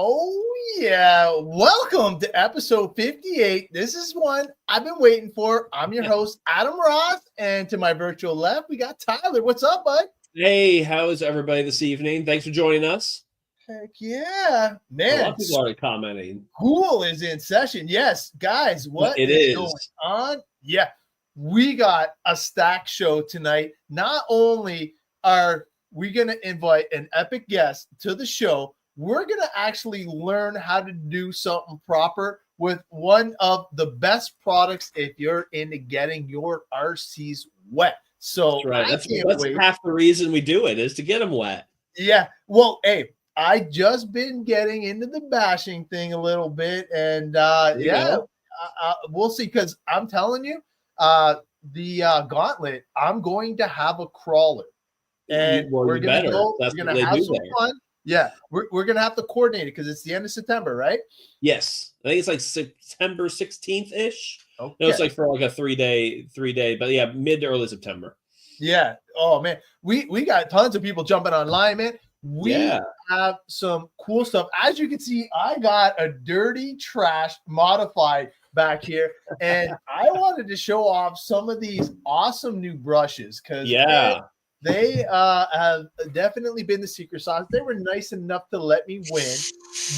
Oh, yeah. Welcome to episode 58. This is one I've been waiting for. I'm your host, Adam Roth. And to my virtual left, we got Tyler. What's up, bud? Hey, how is everybody this evening? Thanks for joining us. Heck yeah. A Man, lot of people already commenting. school is in session. Yes, guys, what is going on? Yeah, we got a stack show tonight. Not only are we going to invite an epic guest to the show, we're going to actually learn how to do something proper with one of the best products if you're into getting your RCs wet. So that's half the reason we do it is to get them wet. Yeah. Well, hey, I just been getting into the bashing thing a little bit, and we'll see. Because I'm telling you, the gauntlet, I'm going to have a crawler, and we're gonna go. We're gonna have some fun. Yeah, we're gonna have to coordinate it because it's the end of September, right? Yes, I think it's like September 16th ish. Okay. No, it's like for like a three day, but yeah, mid to early September. Yeah. Oh man, we got tons of people jumping online, man. We have some cool stuff. As you can see, I got a dirty trash modified back here, and I wanted to show off some of these awesome new brushes because they have definitely been the secret sauce. They were nice enough to let me win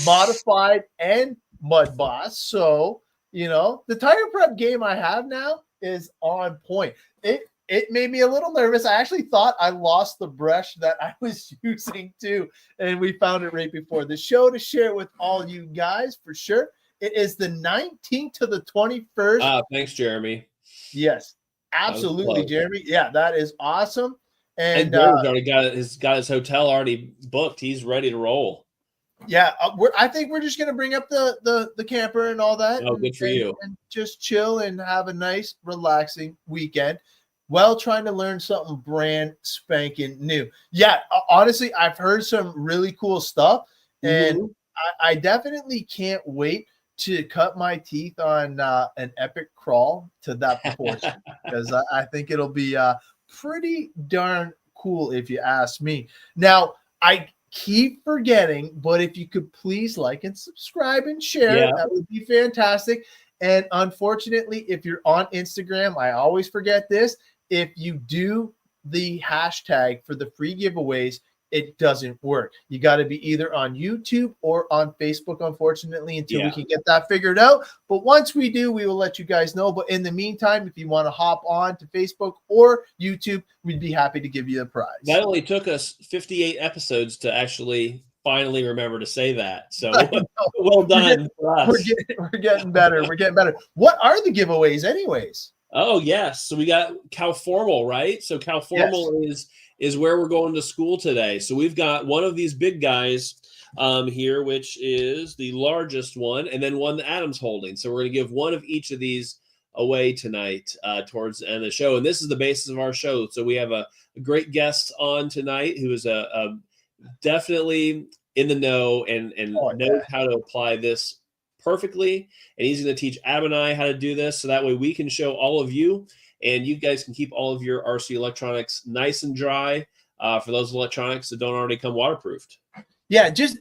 modified and mud boss. So, you know, the tire prep game I have now is on point. It made me a little nervous. I actually thought I lost the brush that I was using too, and we found it right before the show to share with all you guys for sure. It is the 19th to the 21st. Thanks, Jeremy. Yes, absolutely, Jeremy. Yeah, that is awesome. And Jeremy's already got his hotel already booked. He's ready to roll. Yeah, I think we're just gonna bring up the camper and all that. Oh, good for you. And just chill and have a nice, relaxing weekend. Well, trying to learn something brand spanking new. Yeah, honestly, I've heard some really cool stuff, and I definitely can't wait to cut my teeth on an epic crawl to that proportion because I think it'll be pretty darn cool if you ask me. Now, I keep forgetting, but if you could please like and subscribe and share, that would be fantastic. And unfortunately, if you're on Instagram, I always forget this. If you do the hashtag for the free giveaways, it doesn't work. You got to be either on YouTube or on Facebook, unfortunately, until we can get that figured out. But once we do, we will let you guys know. But in the meantime, if you want to hop on to Facebook or YouTube, we'd be happy to give you a prize. That only took us 58 episodes to actually finally remember to say that. So well done for us. We're getting better. We're getting better. What are the giveaways anyways? Oh, yes. So we got Cowformal, right? So Cowformal is where we're going to school today. So we've got one of these big guys here, which is the largest one, and then one that Adam's holding. So we're going to give one of each of these away tonight towards the end of the show. And this is the basis of our show. So we have a great guest on tonight who is a definitely in the know and knows how to apply this perfectly, and he's going to teach Adam and I how to do this so that way we can show all of you, and you guys can keep all of your RC electronics nice and dry for those electronics that don't already come waterproofed. Yeah, just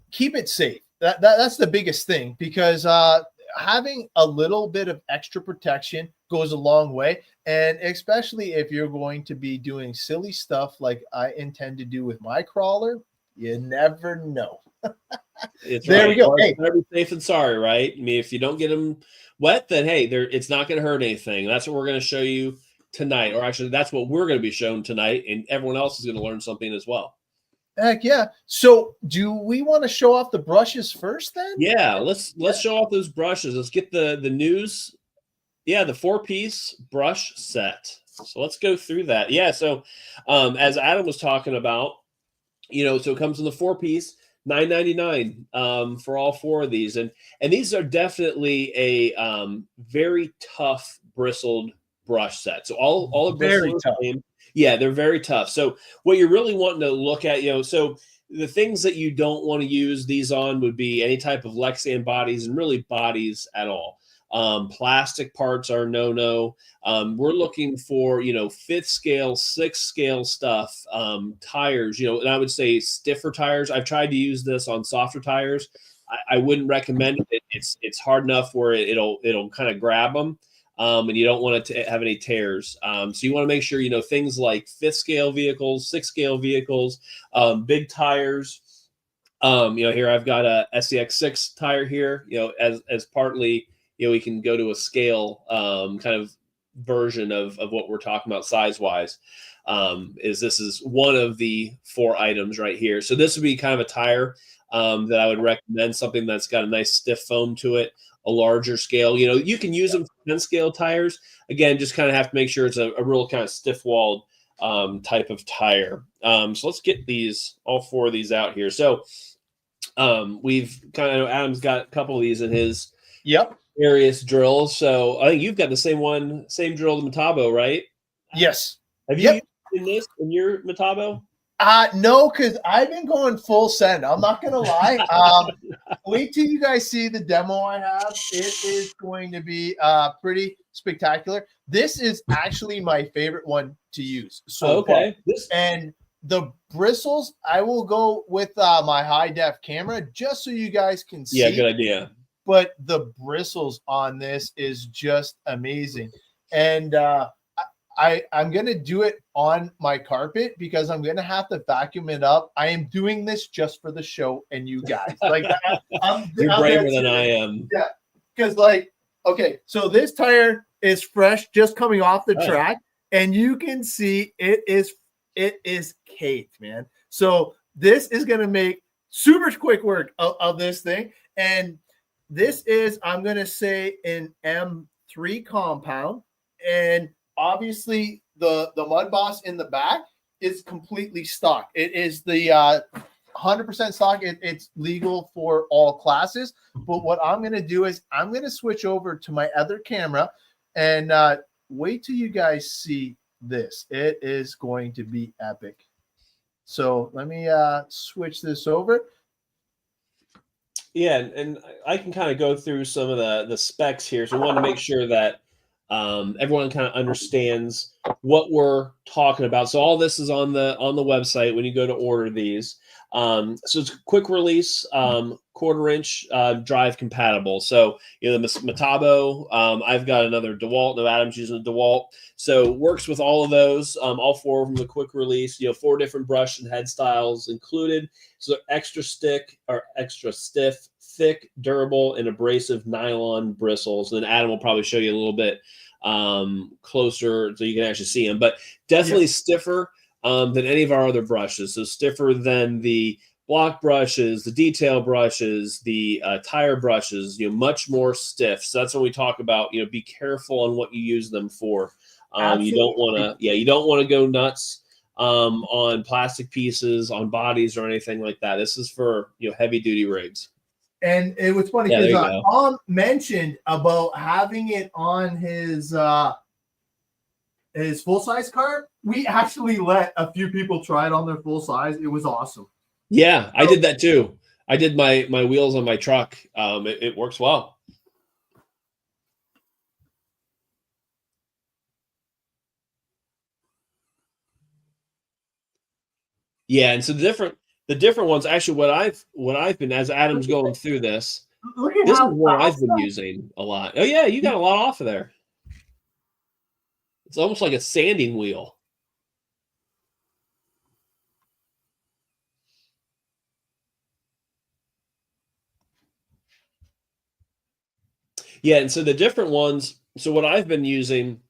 keep it safe. That's the biggest thing, because having a little bit of extra protection goes a long way, and especially if you're going to be doing silly stuff like I intend to do with my crawler, you never know. There we go. Hey, better be safe than sorry, right? I mean, if you don't get them wet, then hey, it's not going to hurt anything. That's what we're going to show you tonight, or actually, that's what we're going to be shown tonight, and everyone else is going to learn something as well. Heck yeah! So, do we want to show off the brushes first, then? Yeah, let's show off those brushes. Let's get the news. Yeah, the 4-piece brush set. So let's go through that. Yeah. So, as Adam was talking about, so it comes in the 4-piece. $9.99 for all 4 of these, and these are definitely a very tough bristled brush set. So all the bristles, they're very tough. So what you're really wanting to look at, so the things that you don't want to use these on would be any type of Lexan bodies and really bodies at all. Plastic parts are no. We're looking for, 5th scale, 6th scale stuff, tires, and I would say stiffer tires. I've tried to use this on softer tires. I wouldn't recommend it. It's hard enough where it'll kind of grab them. And you don't want it to have any tears. So you want to make sure, things like 5th scale vehicles, 6th scale vehicles, big tires. Here I've got a SCX6 tire here, as partly, we can go to a scale kind of version of what we're talking about size-wise. This is one of the 4 items right here. So this would be kind of a tire that I would recommend, something that's got a nice stiff foam to it, a larger scale. You can use them for 10 scale tires. Again, just kind of have to make sure it's a real kind of stiff-walled type of tire. So let's get all 4 of these out here. So we've Adam's got a couple of these in his various drills. So I think you've got the same drill, the Metabo, right? Yes. Have you used this in your Metabo? No, because I've been going full send. I'm not gonna lie. Wait till you guys see the demo I have. It is going to be pretty spectacular. This is actually my favorite one to use. So far. And the bristles, I will go with my high def camera just so you guys can see. Yeah, good idea. But the bristles on this is just amazing. And I'm going to do it on my carpet because I'm going to have to vacuum it up. I am doing this just for the show and you guys. You're braver than I am. Yeah, because okay, so this tire is fresh, just coming off the track, and you can see it is caked, man. So this is going to make super quick work of this thing. And this is, I'm going to say, an M3 compound. And obviously, the Mud Boss in the back is completely stock. It is the 100% stock. It's legal for all classes. But what I'm going to do is I'm going to switch over to my other camera and wait till you guys see this. It is going to be epic. So let me switch this over. Yeah, and I can kind of go through some of the specs here. So we want to make sure that everyone kind of understands what we're talking about. So all this is on the website when you go to order these. So it's quick release, 1/4-inch drive compatible. So the Metabo, I've got another DeWalt. No, Adam's using a DeWalt. So works with all of those. All 4 of them, the quick release. 4 different brush and head styles included. So extra stiff, thick, durable, and abrasive nylon bristles. And then Adam will probably show you a little bit closer so you can actually see them. But definitely stiffer than any of our other brushes. So stiffer than the block brushes, the detail brushes, the tire brushes, much more stiff. So that's when we talk about, be careful on what you use them for. You don't want to go nuts on plastic pieces, on bodies or anything like that. This is for, heavy duty rigs. And it was funny because Tom mentioned about having it on his full-size car. We actually let a few people try it on their full size. It was awesome. Yeah, I did that too. I did my wheels on my truck. It works well. Yeah, and so the different ones, actually what I've been, as Adam's going through this is what I've been using a lot. Oh yeah, you got a lot off of there. It's almost like a sanding wheel. Yeah, and so the different ones, so what I've been using,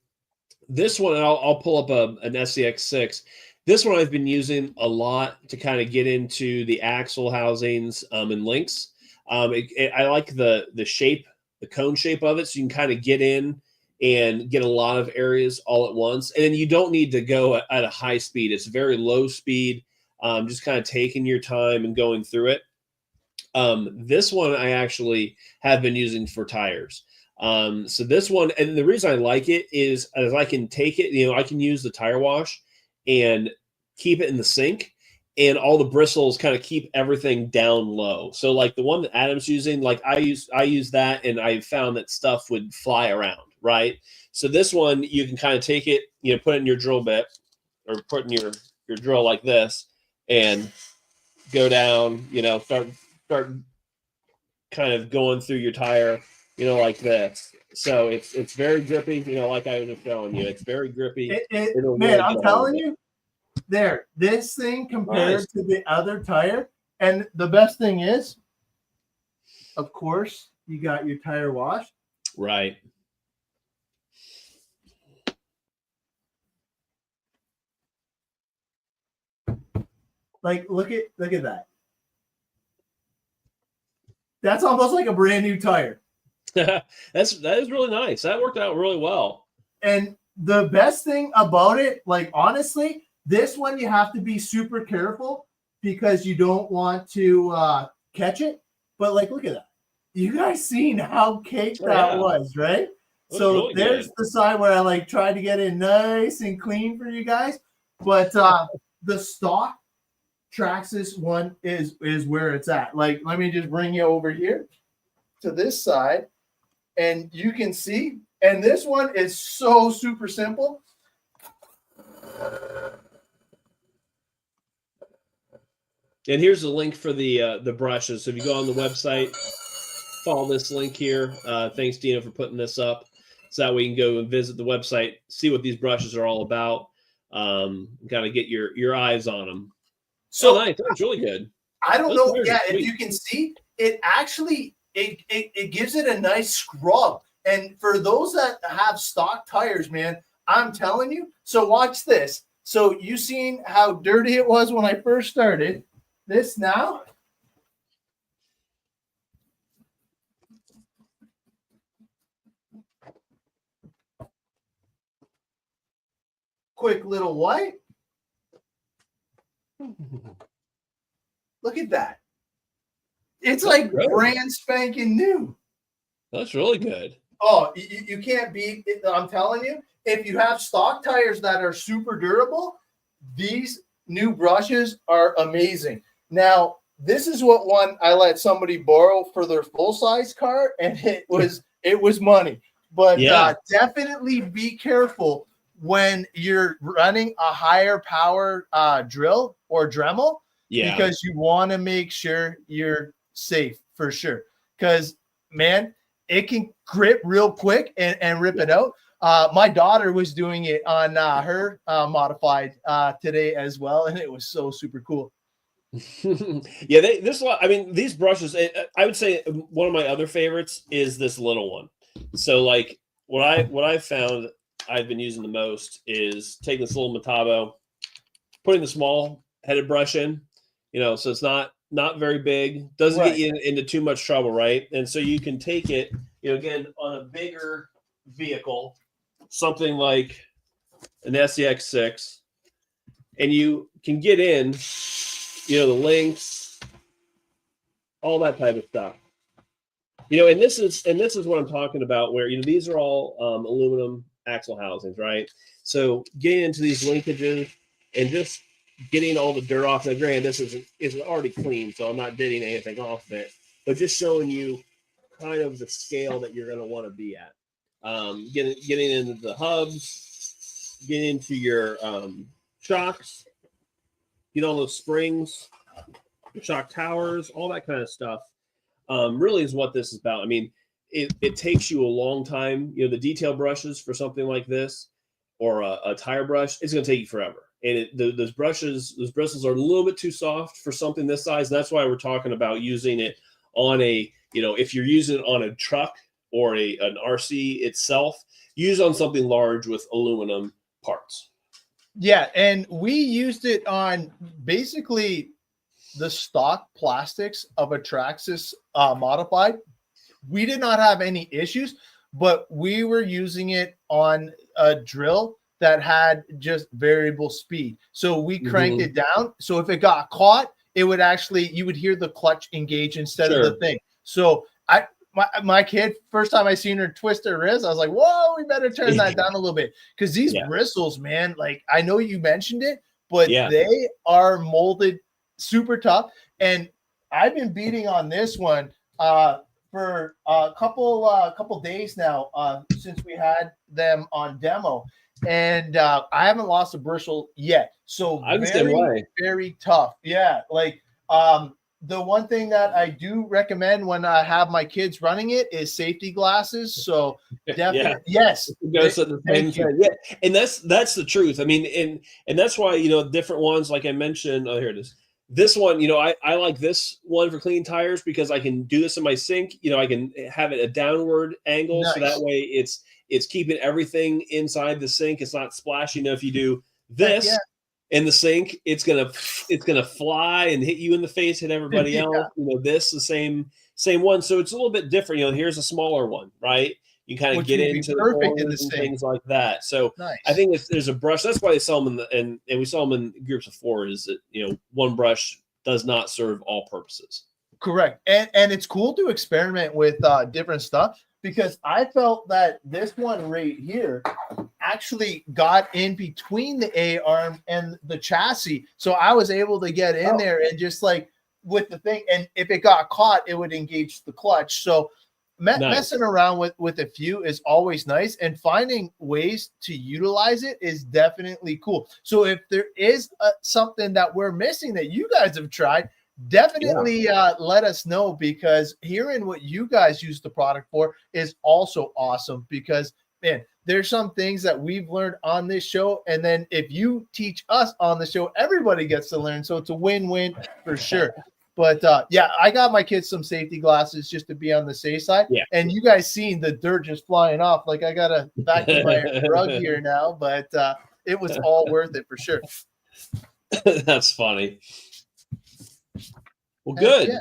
this one, and I'll pull up an SCX6. This one I've been using a lot to kind of get into the axle housings and links. I like the shape, the cone shape of it, so you can kind of get in and get a lot of areas all at once. And then you don't need to go at a high speed. It's very low speed, just kind of taking your time and going through it. This one I actually have been using for tires. So this one, and the reason I like it is as I can take it, I can use the tire wash and keep it in the sink. and all the bristles kind of keep everything down low. So like the one that Adam's using, like I use that, and I found that stuff would fly around, right? So this one, you can kind of take it, put it in your drill bit, or put in your drill like this, and go down, start kind of going through your tire, like this. So it's very grippy, like I was just showing you. It's very grippy. Man, I'm telling you, this thing compared to the other tire, and the best thing is, of course, you got your tire wash. Right. Like, look at that. That's almost like a brand new tire. That is really nice. That worked out really well. And the best thing about it, like, honestly, this one you have to be super careful because you don't want to catch it. But like, look at that. You guys seen how caked that was, right? So really there's the side where I like tried to get it nice and clean for you guys. But the stock Traxxas one is where it's at. Like, let me just bring you over here to this side, and you can see. And this one is so super simple. And here's the link for the brushes. So if you go on the website, follow this link here. Thanks, Dino, for putting this up. So that way you can go and visit the website, see what these brushes are all about, kind of get your eyes on them. So nice. That's really good. I don't know. Yeah, if you can see, it actually it gives it a nice scrub. And for those that have stock tires, man, I'm telling you. So watch this. So you seen how dirty it was when I first started. This now. Quick little wipe. Look at that. It's like brand spanking new. That's really good. Oh, you can't beat it. I'm telling you, if you have stock tires that are super durable, these new brushes are amazing. Now, this is what one I let somebody borrow for their full-size car, and it was money. But definitely be careful when you're running a higher power drill or Dremel, because you want to make sure you're safe for sure. Because, man, it can grip real quick and rip it out. My daughter was doing it on her modified today as well, and it was so super cool. These brushes, I would say one of my other favorites is this little one. So like what I found I've been using the most is taking this little Metabo, putting the small headed brush in, so it's not very big, doesn't get you into too much trouble, right? And so you can take it, again, on a bigger vehicle, something like an SEX6, and you can get in, the links, all that type of stuff. And this is what I'm talking about, where these are all aluminum axle housings, right? So getting into these linkages and just getting all the dirt off. Now, granted, this isn't already clean, so I'm not getting anything off of it, but just showing you kind of the scale that you're going to want to be at. Getting into the hubs, getting into your shocks, get all those springs, shock towers, all that kind of stuff. Really is what this is about. I mean, it takes you a long time. The detail brushes for something like this, or a tire brush, it's going to take you forever. And those bristles are a little bit too soft for something this size. And that's why we're talking about using it on if you're using it on a truck or an RC itself, use on something large with aluminum parts. Yeah, and we used it on basically the stock plastics of a Traxxas modified. We did not have any issues, but we were using it on a drill that had just variable speed. So we cranked it down. So if it got caught, it would you would hear the clutch engage instead of the thing. So my kid, first time I seen her twist her wrist, I was like, whoa, we better turn that down a little bit. Because these bristles, man, like, I know you mentioned it, but they are molded super tough. And I've been beating on this one for a couple days now since we had them on demo, and I haven't lost a bushel yet. So very, very tough. Yeah, like the one thing that I do recommend when I have my kids running it is safety glasses. So definitely, yes, it goes to the same thing. Yeah, and that's the truth. I mean, and that's why different ones, like I mentioned. Oh, here it is. This one, I like this one for cleaning tires because I can do this in my sink. I can have it a downward angle, so that way it's keeping everything inside the sink. It's not splashing. If you do this in the sink, it's gonna fly and hit you in the face, hit everybody else. This the same one, so it's a little bit different. Here's a smaller one, right? You kind of get into the corners and things like that. So I think there's a brush. That's why they sell them and we sell them in groups of 4. Is that one brush does not serve all purposes. Correct, and it's cool to experiment with different stuff, because I felt that this one right here actually got in between the A arm and the chassis, so I was able to get in there and just like with the thing, and if it got caught, it would engage the clutch. So messing around with a few is always nice, and finding ways to utilize it is definitely cool. So if there is something that we're missing that you guys have tried, definitely let us know, because hearing what you guys use the product for is also awesome, because man, there's some things that we've learned on this show, and then if you teach us on the show, everybody gets to learn, so it's a win-win for sure. But I got my kids some safety glasses just to be on the safe side. Yeah. And you guys seen the dirt just flying off. Like I got to vacuum my rug here now, but it was all worth it for sure. That's funny. Well, good. Yeah.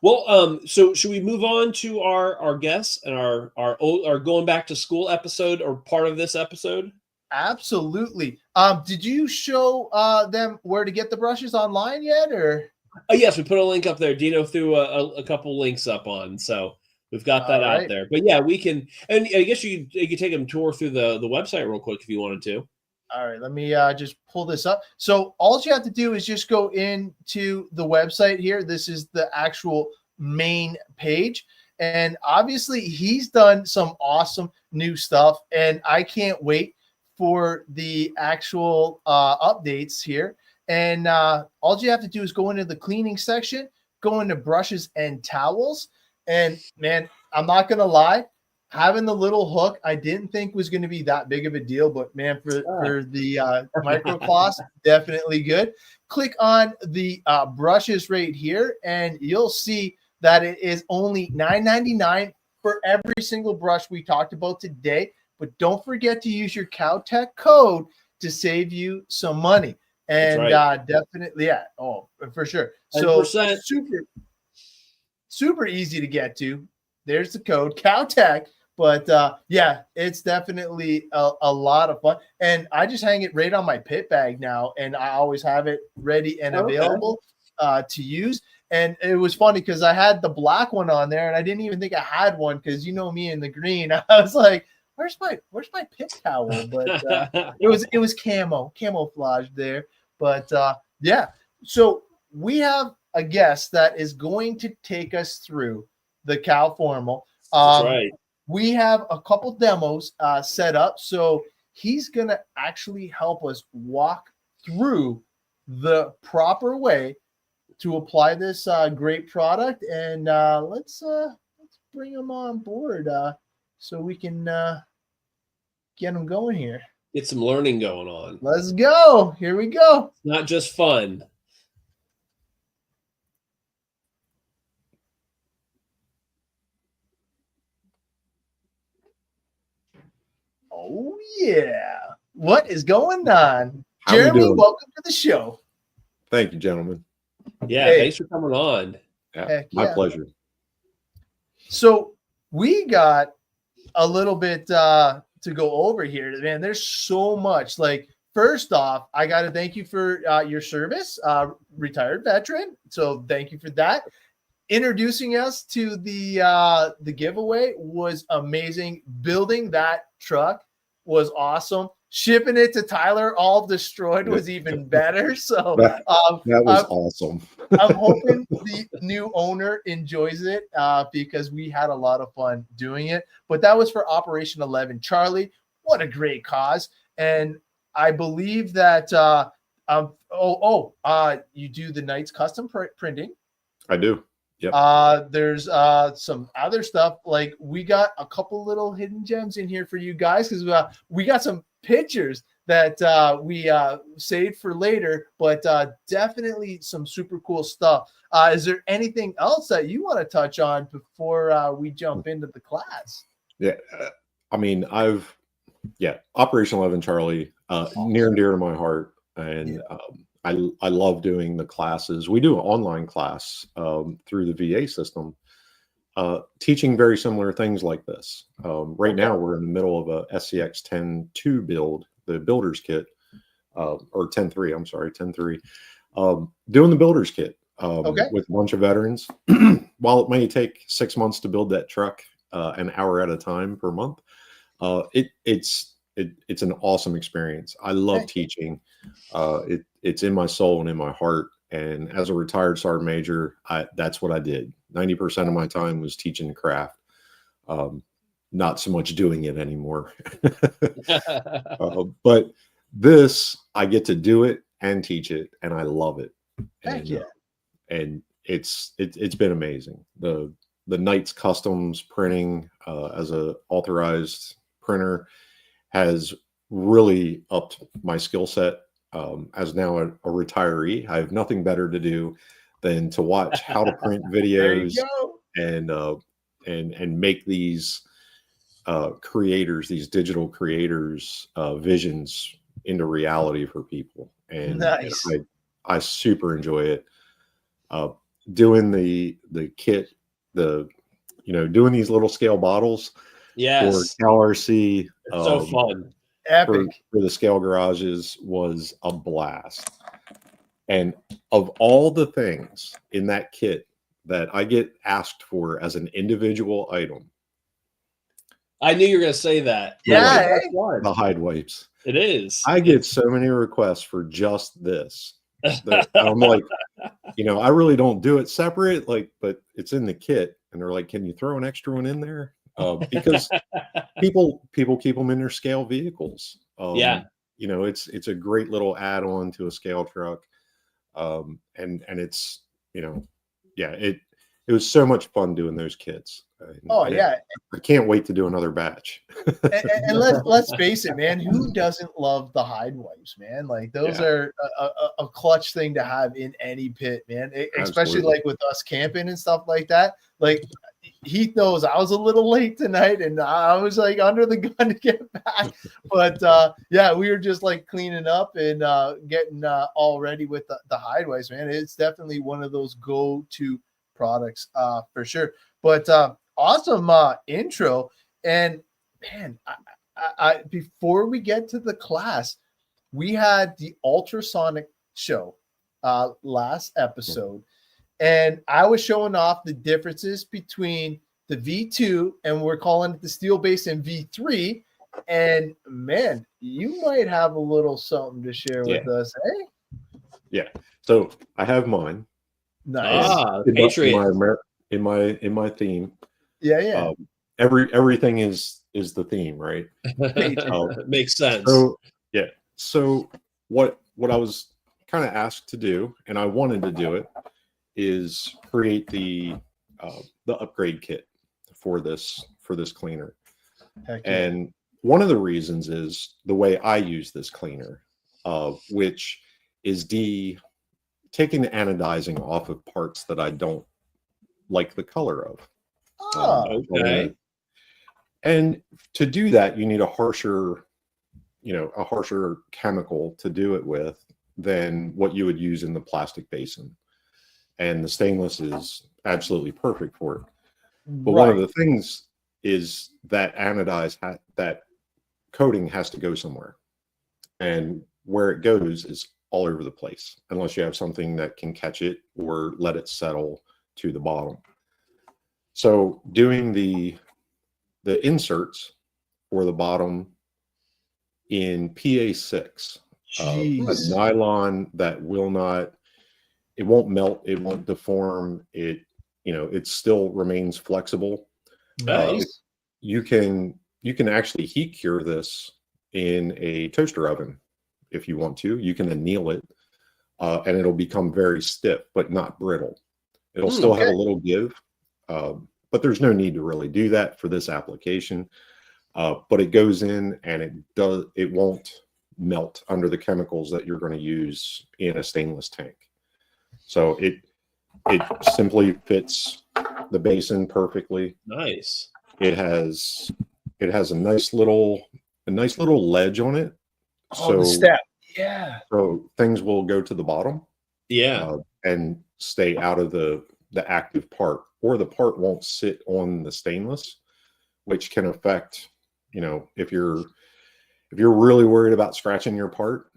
Well, so should we move on to our guests and our going back to school episode, or part of this episode? Absolutely. Did you show them where to get the brushes online yet, or? Yes, we put a link up there. Dino threw a couple links up on, so we've got that out there. But yeah, we can, and I guess you could take them tour through the website real quick if you wanted to. All right, let me just pull this up. So all you have to do is just go into the website here. This is the actual main page, and obviously he's done some awesome new stuff, and I can't wait for the actual updates here. And all you have to do is go into the cleaning section, go into brushes and towels. And man, I'm not going to lie, having the little hook, I didn't think was going to be that big of a deal, but man, for the microcloths, definitely good. Click on the brushes right here, and you'll see that it is only $9.99 for every single brush we talked about today. But don't forget to use your CowTech code to save you some money. And definitely, for sure. So 100%. super easy to get to. There's the code CowTech. But it's definitely a lot of fun. And I just hang it right on my pit bag now, and I always have it ready and available to use. And it was funny because I had the black one on there, and I didn't even think I had one because me in the green. I was like, where's my pit towel? But it was camouflage there. But so we have a guest that is going to take us through the Cowformal. That's right. We have a couple demos set up, so he's going to actually help us walk through the proper way to apply this great product. And let's bring him on board so we can get him going here. Get some learning going on. Let's go. Here we go. It's not just fun. Oh, yeah. What is going on? Jeremy, welcome to the show. Thank you, gentlemen. Yeah, thanks for coming on. Yeah, my pleasure. So we got a little bit to go over here. Man, there's so much. Like, first off, I got to thank you for your service, retired veteran. So thank you for that. Introducing us to the giveaway was amazing. Building that truck was awesome. shipping it to Tyler all destroyed was even better. So that was awesome. I'm hoping the new owner enjoys it because we had a lot of fun doing it. But that was for Operation 11 Charlie. What a great cause. And I believe that you do the Knights custom printing. I do. Yep. There's some other stuff, like we got a couple little hidden gems in here for you guys because we got some pictures that we saved for later, but definitely some super cool stuff. Is there anything else that you want to touch on before we jump into the class? Yeah, I mean, Operation 11 Charlie, near and dear to my heart, and I love doing the classes. We do an online class through the VA system, teaching very similar things like this. Right now, we're in the middle of a SCX 10.2 build, the builder's kit, or 10.3, I'm sorry, 10.3, doing the builder's kit with a bunch of veterans. While it may take 6 months to build that truck an hour at a time per month, it's an awesome experience. I love teaching. It's in my soul and in my heart. And as a retired sergeant major, that's what I did. 90% of my time was teaching the craft, not so much doing it anymore. But this, I get to do it and teach it, and I love it. And it's been amazing. The Knights Customs printing as a authorized printer has really upped my skill set. As now a retiree, I have nothing better to do than to watch how to print videos and make these creators, these digital creators, visions into reality for people. And I super enjoy it. Doing the kit, doing these little scale bottles for Cowrc. So fun. Epic. For the scale garages was a blast. And of all the things in that kit that I get asked for as an individual item, I knew you were going to say that. The hide wipes. It is. I get so many requests for just this. I'm like, I really don't do it separate, but it's in the kit. And they're like, can you throw an extra one in there? Because people keep them in their scale vehicles. It's a great little add-on to a scale truck. And it's, it was so much fun doing those kits. I can't wait to do another batch. and let's face it, man, who doesn't love the hide wipes, man? Like those are a clutch thing to have in any pit, man. Especially like with us camping and stuff like that. Like Heath knows I was a little late tonight and I was like under the gun to get back. But we were just like cleaning up and getting all ready with the hide wipes, man. It's definitely one of those go-to products for sure. But awesome intro. And man, I before we get to the class, we had the ultrasonic show last episode. And I was showing off the differences between the V2 and we're calling it the steel base and V3. And man, you might have a little something to share with us, eh? Yeah. So I have mine. Nice. Patriot. In my theme. Yeah. Everything is the theme, right? It makes sense. So what I was kind of asked to do, and I wanted to do it, is create the upgrade kit for this cleaner. And one of the reasons is the way I use this cleaner, which is taking the anodizing off of parts that I don't like the color of. Okay. And to do that, you need a harsher chemical to do it with than what you would use in the plastic basin. And the stainless is absolutely perfect for it. But one of the things is that that coating has to go somewhere. And where it goes is all over the place, unless you have something that can catch it or let it settle to the bottom. So doing the inserts for the bottom in PA6. A Jeez. nylon that will not, it won't melt, it won't deform, it still remains flexible. Nice. You can actually heat cure this in a toaster oven if you want to. You can anneal it, and it'll become very stiff but not brittle. It'll still have a little give, but there's no need to really do that for this application. But it goes in and it won't melt under the chemicals that you're going to use in a stainless tank. So it simply fits the basin perfectly. Nice. It has a nice little ledge on it. The step. Yeah. So things will go to the bottom. Yeah. And stay out of the active part, or the part won't sit on the stainless, which can affect, if you're really worried about scratching your part,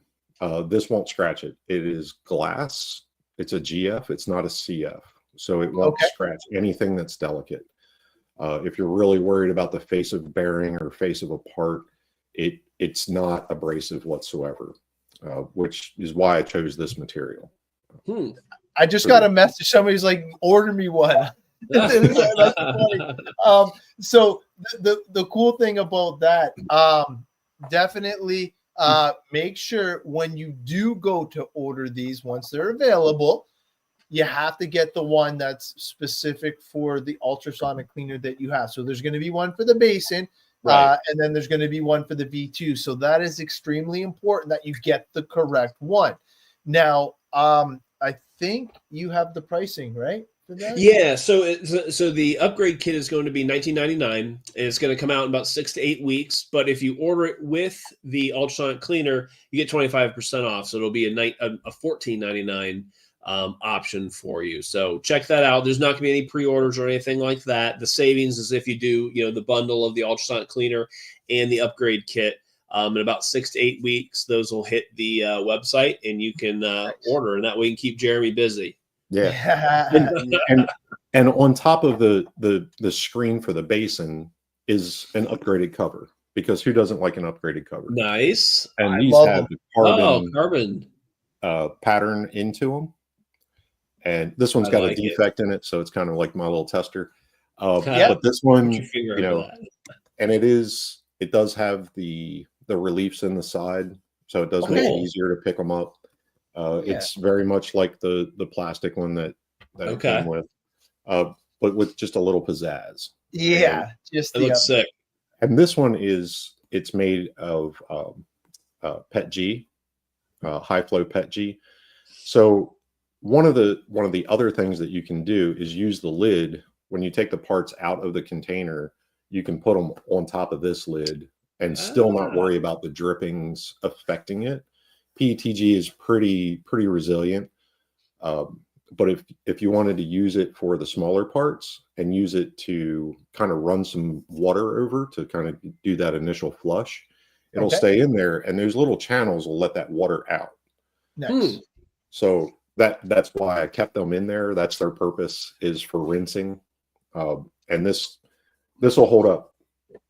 this won't scratch it. It is glass. It's a GF. It's not a CF. So it won't scratch anything that's delicate. If you're really worried about the face of bearing or face of a part, it's not abrasive whatsoever, which is why I chose this material. I just got a message. Somebody's like, order me one. That's funny. So the cool thing about that, definitely make sure when you do go to order these, once they're available, you have to get the one that's specific for the ultrasonic cleaner that you have. So there's going to be one for the basin, and then there's going to be one for the V2. So that is extremely important that you get the correct one. Now, I think you have the pricing, right? Yeah, so the upgrade kit is going to be $19.99, and it's going to come out in about 6 to 8 weeks. But if you order it with the ultrasonic cleaner, you get 25% off. So it'll be a $14.99 option for you. So check that out. There's not going to be any pre-orders or anything like that. The savings is if you do, the bundle of the ultrasonic cleaner and the upgrade kit. In about 6 to 8 weeks, those will hit the website, and you can order, and that way you can keep Jeremy busy. Yeah. And on top of the screen for the basin is an upgraded cover, because who doesn't like an upgraded cover? Nice. And these have the carbon pattern into them. And this one's got a defect in it, so it's kind of like my little tester. But this one, and it does have the reliefs in the side, so it does make it easier to pick them up. It's very much like the plastic one that it came with, but with just a little pizzazz. Yeah, it looks sick. And this one it's made of PET G, high flow PET G. So one of the other things that you can do is use the lid. When you take the parts out of the container, you can put them on top of this lid and still not worry about the drippings affecting it. PETG is pretty resilient, but if you wanted to use it for the smaller parts and use it to kind of run some water over to kind of do that initial flush, it'll stay in there, and those little channels will let that water out. Nice. So that's why I kept them in there. That's their purpose, is for rinsing, and this will hold up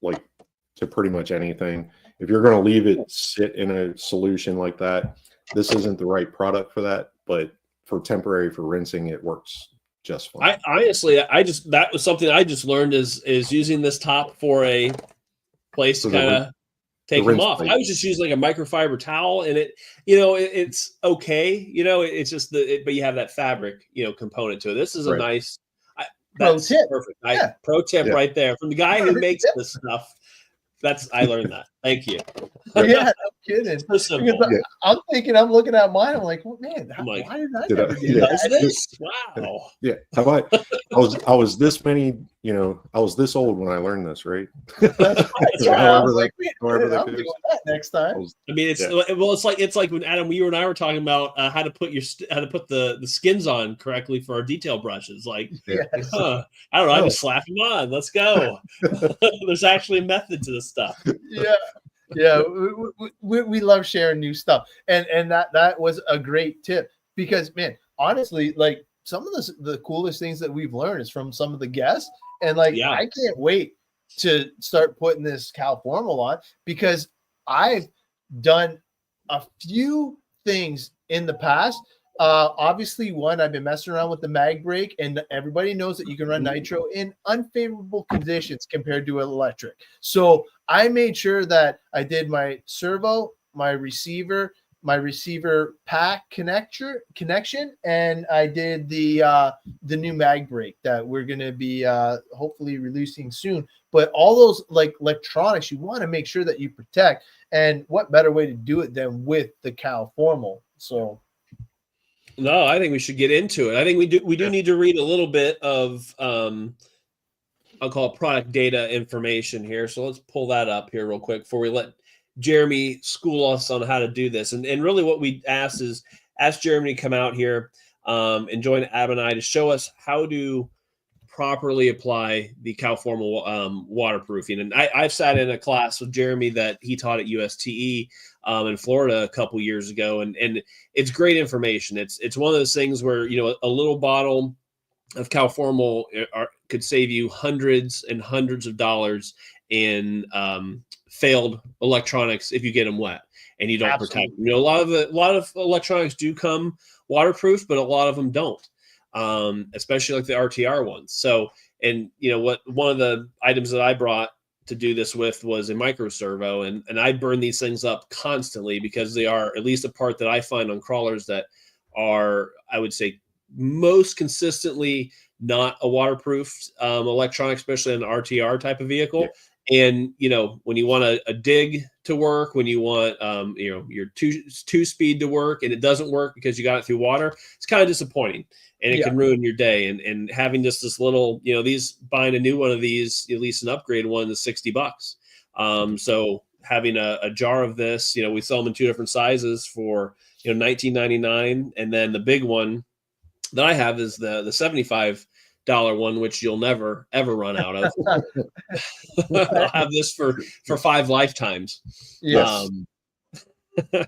like to pretty much anything. If you're going to leave it sit in a solution like that, this isn't the right product for that, but for rinsing, it works just fine. That was something I just learned is using this top for a place to kind of take them off. I was just using like a microfiber towel, and it's okay. It's just but you have that fabric, component to it. This is a nice, that's pro tip. Perfect. Pro tip right there from the guy who makes this stuff. I learned that. Thank you. Yeah, no kidding. I'm thinking, I'm looking at mine. I'm like, well, man, why did I never do this? Wow. Yeah. How about I was this many, I was this old when I learned this, right? However I'm doing that next time. I mean, it's like when Adam, you and I were talking about how to put the skins on correctly for our detail brushes. Like, I don't know, I just slap them on. Let's go. There's actually a method to this stuff. Yeah, we love sharing new stuff, and that was a great tip, because, man, honestly, like, some of the coolest things that we've learned is from some of the guests, and I can't wait to start putting this CowFormal on, because I've done a few things in the past. Obviously, one, I've been messing around with the mag brake, and everybody knows that you can run nitro in unfavorable conditions compared to electric. So I made sure that I did my servo, my receiver pack connection, and I did the new mag brake that we're going to be hopefully releasing soon. But all those like electronics, you want to make sure that you protect, and what better way to do it than with the Cowformal. So no, I think we should get into it. I think we do need to read a little bit of I'll call it product data information here. So let's pull that up here real quick before we let Jeremy school us on how to do this. And really what we asked is ask Jeremy to come out here and join Adam and I to show us how to properly apply the Cowformal waterproofing. And I've sat in a class with Jeremy that he taught at USTE in Florida a couple years ago, and it's great information. It's one of those things where, you know, a little bottle of Cowformal could save you hundreds and hundreds of dollars in failed electronics if you get them wet and you don't protect them. You know, a lot of electronics do come waterproof, but a lot of them don't. Especially like the RTR ones. So, and you know what, one of the items that I brought to do this with was a micro servo, and I burn these things up constantly because they are at least a part that I find on crawlers that are, I would say, most consistently not a waterproof electronic, especially an RTR type of vehicle. Yeah. And, you know, when you want a dig to work, when you want, you know, your two speed to work and it doesn't work because you got it through water, it's kind of disappointing. And it can ruin your day. And having just this little, you know, buying a new one of these, at least an upgrade one, is $60. So having a jar of this, you know, we sell them in two different sizes for, you know, $19.99. And then the big one that I have is the $75 one, which you'll never, ever run out of. I'll have this for 5 lifetimes. Yes. Yeah,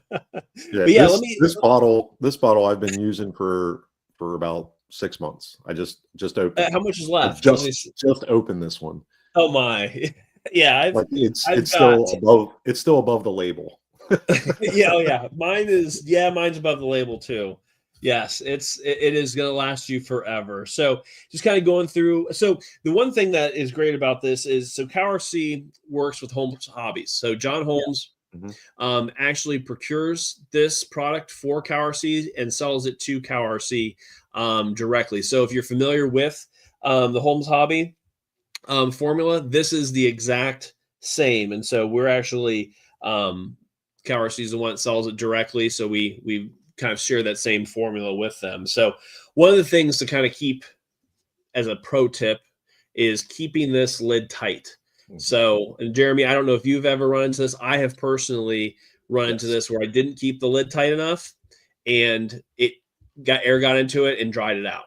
but yeah, this bottle I've been using for about 6 months. I just opened. How much is left? Just opened this one. Oh my. Yeah, it's still above the label. Yeah, oh yeah. Mine's above the label too. Yes, it is going to last you forever. So just kind of going through. So the one thing that is great about this is, so Cowrc works with Holmes Hobbies. So John Holmes actually procures this product for Cowrc and sells it to Cowrc directly. So if you're familiar with the Holmes Hobby formula, this is the exact same. And so we're actually Cowrc is the one that sells it directly. So we kind of share that same formula with them. So one of the things to kind of keep as a pro tip is keeping this lid tight. So, and Jeremy, I don't know if you've ever run into this. I have personally run into this where I didn't keep the lid tight enough and air got into it and dried it out.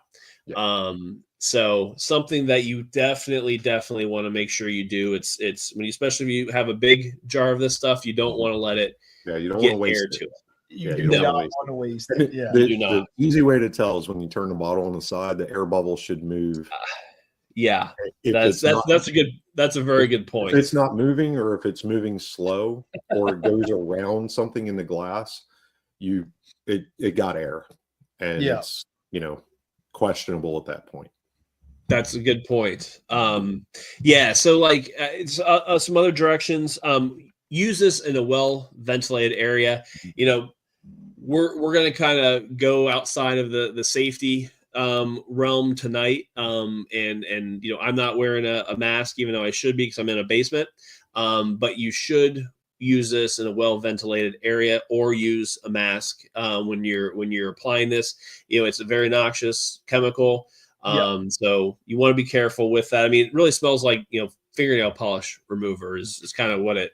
So something that you definitely want to make sure you do. It's when especially if you have a big jar of this stuff, you don't want to let it you don't want to waste air to it. You do not want to waste it. Yeah. The easy way to tell is when you turn the bottle on the side, the air bubble should move. Yeah, that's a very good point. If it's not moving, or if it's moving slow, or it goes around something in the glass, it got air, and it's, you know, questionable at that point. That's a good point. So like it's some other directions. Use this in a well-ventilated area. You know, we're going to kind of go outside of the safety realm tonight. And you know, I'm not wearing a mask, even though I should be because I'm in a basement. But you should use this in a well-ventilated area, or use a mask when you're applying this. You know, it's a very noxious chemical. So you want to be careful with that. I mean, it really smells like, you know, fingernail polish remover is kind of what it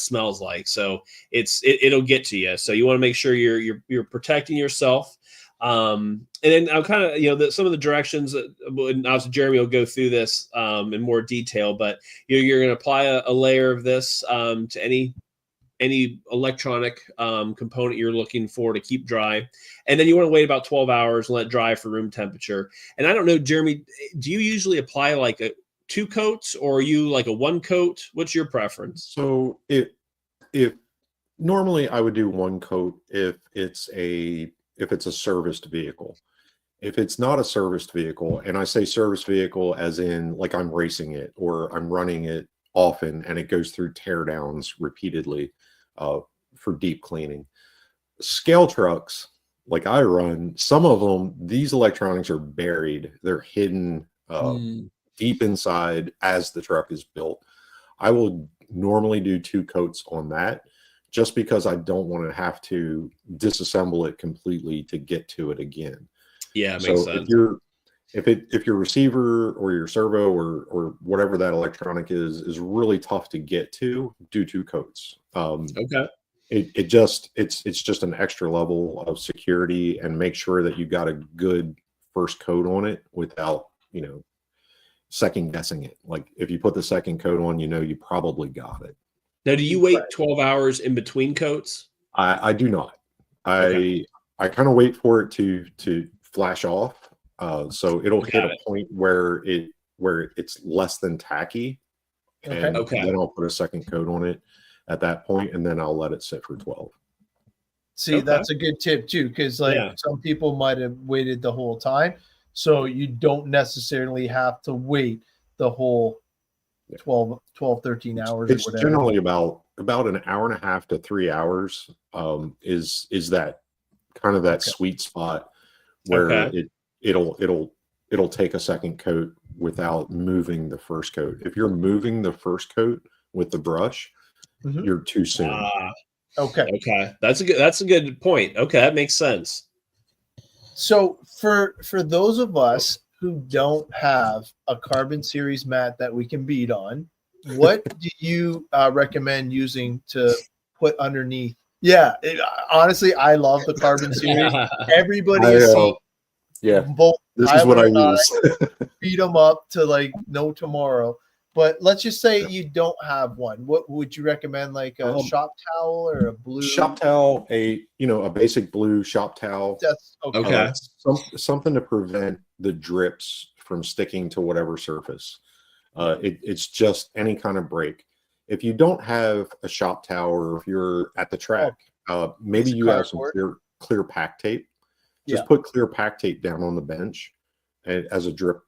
smells like. So it'll get to you. So you want to make sure you're protecting yourself. And then I'll kind of, you know, some of the directions, and obviously Jeremy will go through this in more detail, but you're going to apply a layer of this to any electronic component you're looking for to keep dry. And then you want to wait about 12 hours and let it dry for room temperature. And I don't know, Jeremy, do you usually apply like 2 coats, or are you like a 1 coat? What's your preference? So if Normally, I would do one coat if it's a serviced vehicle. If it's not a serviced vehicle, and I say serviced vehicle as in like I'm racing it or I'm running it often and it goes through teardowns repeatedly for deep cleaning. Scale trucks, like I run, some of them, these electronics are buried. They're hidden deep inside as the truck is built. I will normally do 2 coats on that just because I don't want to have to disassemble it completely to get to it again. Yeah, it makes sense. If your receiver or your servo or whatever that electronic is really tough to get to, do 2 coats. Okay. It's just an extra level of security, and make sure that you got a good first coat on it without, second guessing it. Like if you put the second coat on, you probably got it. Now, do you wait 12 hours in between coats? I do not. Okay. I kind of wait for it to flash off. So it'll hit a point where it's less than tacky. And then I'll put a second coat on it at that point, and then I'll let it sit for 12. See, that's a good tip too, because some people might have waited the whole time. So you don't necessarily have to wait the whole 12, 13 hours. It's or whatever. Generally about an hour and a half to 3 hours is that kind of that sweet spot where it'll take a second coat without moving the first coat. If you're moving the first coat with the brush, you're too soon. Okay. That's a good point. Okay, that makes sense. So for those of us who don't have a carbon series mat that we can beat on, what do you recommend using to put underneath? Yeah, honestly, I love the carbon series. Everybody is both. This is what I use. Beat them up to no tomorrow. But let's just say you don't have one. What would you recommend? Like a shop towel or a blue shop towel? A basic blue shop towel. That's okay. Something to prevent the drips from sticking to whatever surface. It's just any kind of break. If you don't have a shop towel, or if you're at the track, maybe you have some clear pack tape. Just put clear pack tape down on the bench as a drip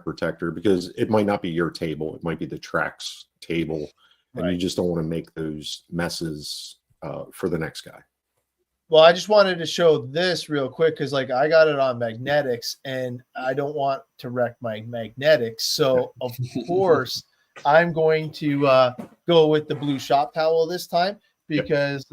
protector, because it might not be your table, it might be the track's table, and you just don't want to make those messes for the next guy. Well, I just wanted to show this real quick because I got it on magnetics and I don't want to wreck my magnetics. So of course I'm going to go with the blue shop towel this time, because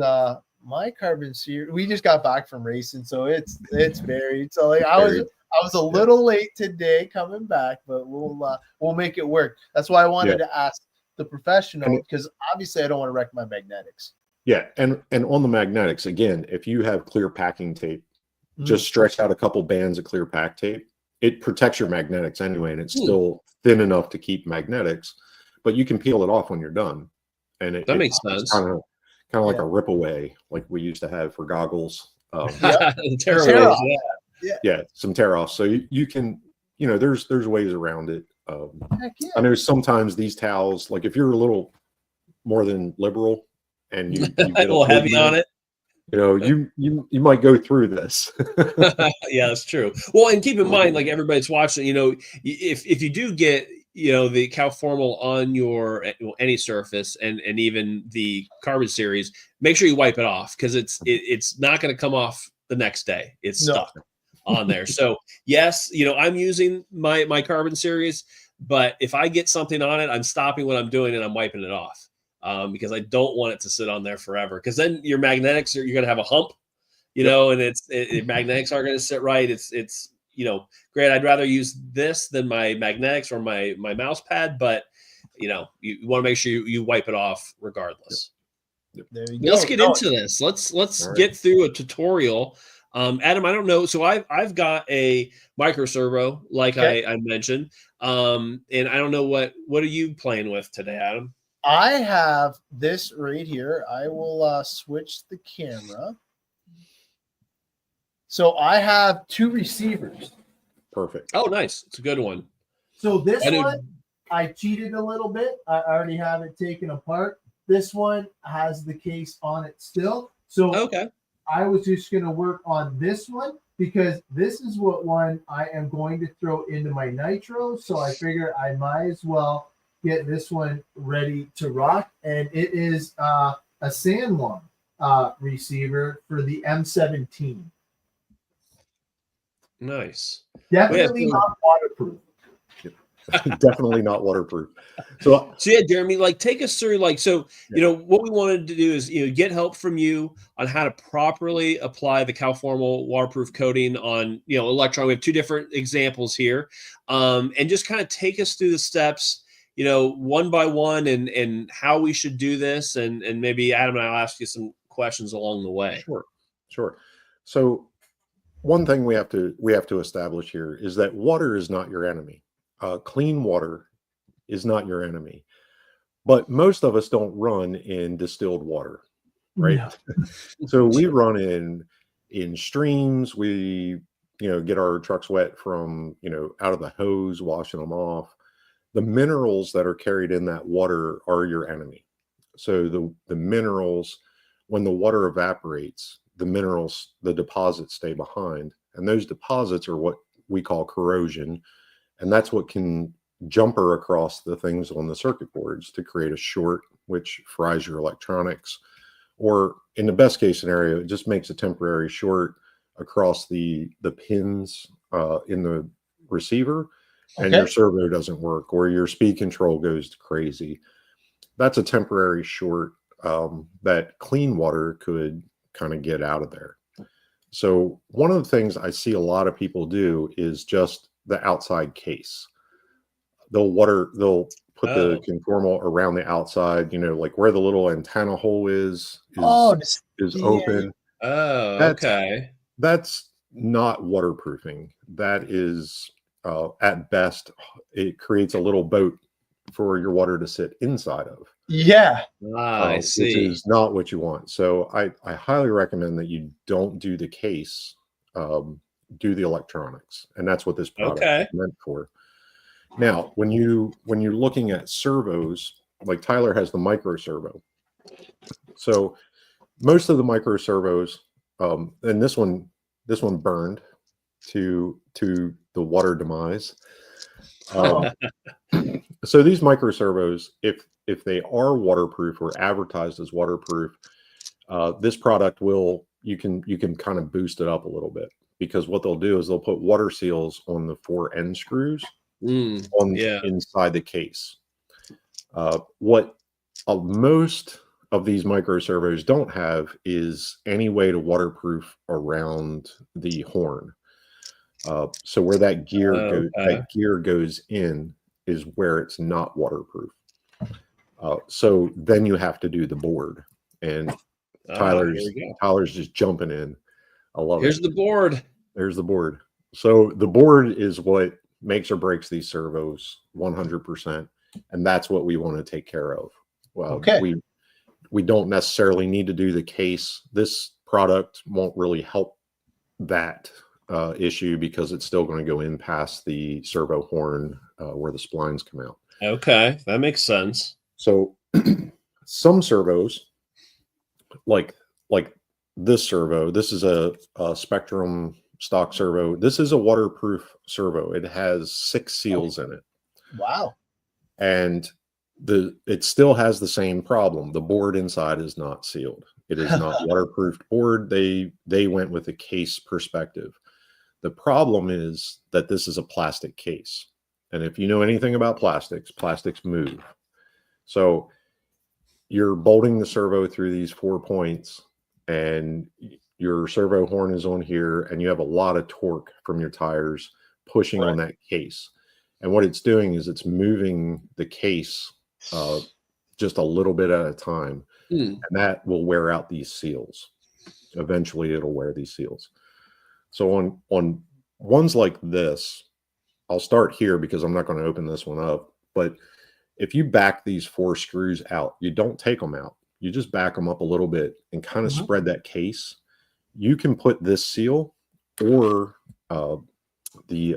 my carbon series, we just got back from racing, so it's buried. So I was a little late today coming back, but we'll make it work. That's why I wanted to ask the professional, because obviously I don't want to wreck my magnetics. Yeah, and on the magnetics, again, if you have clear packing tape, just stretch out a couple bands of clear pack tape. It protects your magnetics anyway, and it's still thin enough to keep magnetics, but you can peel it off when you're done. And that makes sense. Kind of like a rip away, like we used to have for goggles. Some tear off. So you can, there's ways around it. I know sometimes these towels, like if you're a little more than liberal and you get a little heavy on it, you might go through this. Yeah, that's true. Well, and keep in mind, like everybody's watching, if you do get the CowFormal on your any surface and even the carbon series, make sure you wipe it off, because it's not going to come off the next day. It's stuck on there. So yes, I'm using my carbon series, but if I get something on it, I'm stopping what I'm doing and I'm wiping it off, because I don't want it to sit on there forever, because then your magnetics you're going to have a hump, and magnetics aren't going to sit right. It's great. I'd rather use this than my magnetics or my mouse pad, but you want to make sure you wipe it off regardless. There you go. Let's get into this. Let's get through a tutorial. Adam, I don't know. So I've got a micro servo, like I mentioned, and I don't know what are you playing with today, Adam? I have this right here. I will switch the camera. So I have 2 receivers. Perfect. Oh, nice. It's a good one. So this one, I cheated a little bit. I already have it taken apart. this one has the case on it still. So Okay. I was just going to work on this one because this is what one I am going to throw into my nitro. So I figure I might as well get this one ready to rock. And it is a San Juan receiver for the M17. Nice. Definitely not waterproof. Definitely not waterproof. So yeah, Jeremy, like take us through, like, so, you know, what we wanted to do is, you know, get help from you on how to properly apply the Cowformal waterproof coating on, you know, electron. We have two different examples here, and just kind of take us through the steps, you know, one by one, and how we should do this, and maybe Adam and I'll ask you some questions along the way. Sure. So one thing we have to establish here is that water is not your enemy. Clean water is not your enemy, but most of us don't run in distilled water, right? No. So we run in streams. We, you know, get our trucks wet from, you know, out of the hose, washing them off. The minerals that are carried in that water are your enemy. So the minerals, when the water evaporates, the minerals, the deposits stay behind, and those deposits are what we call corrosion. And that's what can jumper across the things on the circuit boards to create a short, which fries your electronics. Or in the best case scenario, it just makes a temporary short across the pins in the receiver, and your servo doesn't work, or your speed control goes crazy. That's a temporary short that clean water could kind of get out of there. So one of the things I see a lot of people do is just the outside case. They'll put the conformal around the outside, you know, like where the little antenna hole is open. Oh, okay. That's not waterproofing. That is, at best, it creates a little boat for your water to sit inside of. Yeah. I see. Which is not what you want. So I highly recommend that you don't do the case, do the electronics, and that's what this product is meant for. Now, when you're looking at servos, like Tyler has the micro servo. So most of the micro servos, and this one burned to the water demise. So these micro servos, if they are waterproof or advertised as waterproof, this product you can kind of boost it up a little bit, because what they'll do is they'll put water seals on the 4 end screws inside the case. What most of these micro servos don't have is any way to waterproof around the horn. So where that gear goes in is where it's not waterproof. So then you have to do the board, and Tyler's just jumping in. I love it. Here's the board. There's the board. So the board is what makes or breaks these servos 100%, and that's what we want to take care of. Well, we don't necessarily need to do the case. This product won't really help that issue, because it's still going to go in past the servo horn where the splines come out. Okay, that makes sense. So some servos, like this servo, this is a Spectrum stock servo. This is a waterproof servo. It has 6 seals in it. Wow. And it still has the same problem. The board inside is not sealed. It is not waterproof board. They went with a case perspective. The problem is that this is a plastic case. And if you know anything about plastics move. So you're bolting the servo through these 4 points, and your servo horn is on here, and you have a lot of torque from your tires pushing on that case. And what it's doing is it's moving the case just a little bit at a time, and that will wear out these seals. Eventually it'll wear these seals. So on ones like this, I'll start here because I'm not going to open this one up, but if you back these 4 screws out, you don't take them out. You just back them up a little bit and kind of spread that case. You can put this seal or the